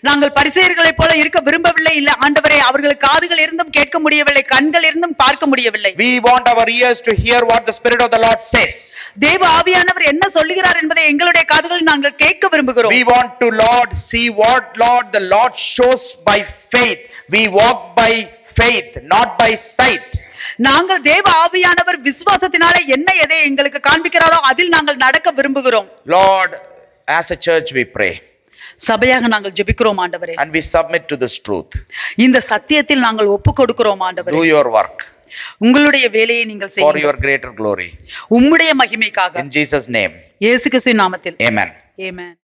நாங்கள் பரிசேயர்களைப் போல இருக்க விரும்பவில்லை. இல்ல ஆண்டவரே, அவர்களுக்கு காதுகள் இருந்தும் கேட்க முடியவில்லை, கண்கள் இருந்தும் பார்க்க முடியவில்லை. We want our ears to hear what the Spirit of the Lord says. தேவ ஆவியானவர் என்ன சொல்லுகிறார் என்பதை எங்களுடைய காதுகளில் நாங்கள் கேட்க விரும்புகிறோம். We want to, Lord, see what, Lord, the Lord shows by faith. We walk by faith, not by sight. நாங்கள் தேவ ஆவியானவர் விசுவாசத்தினால என்ன எதை எங்களுக்கு காண்பிக்கிறாரோ அதில் நாங்கள் நடக்க விரும்புகிறோம். Lord, as a church we pray. சபையாக நாங்கள் ஜெபிக்கிறோம் ஆண்டவரே. And we submit to this truth. இந்த சத்தியத்தில் நாங்கள் ஒப்புக்கொடுக்கிறோம் ஆண்டவரே. Do your work. உங்களுடைய வேலையை நீங்கள் செய்யுங்கள். For your greater glory. உம்முடைய மகிமைக்காக. In Jesus' name. இயேசு கிறிஸ்துவின் நாமத்தில். Amen. Amen.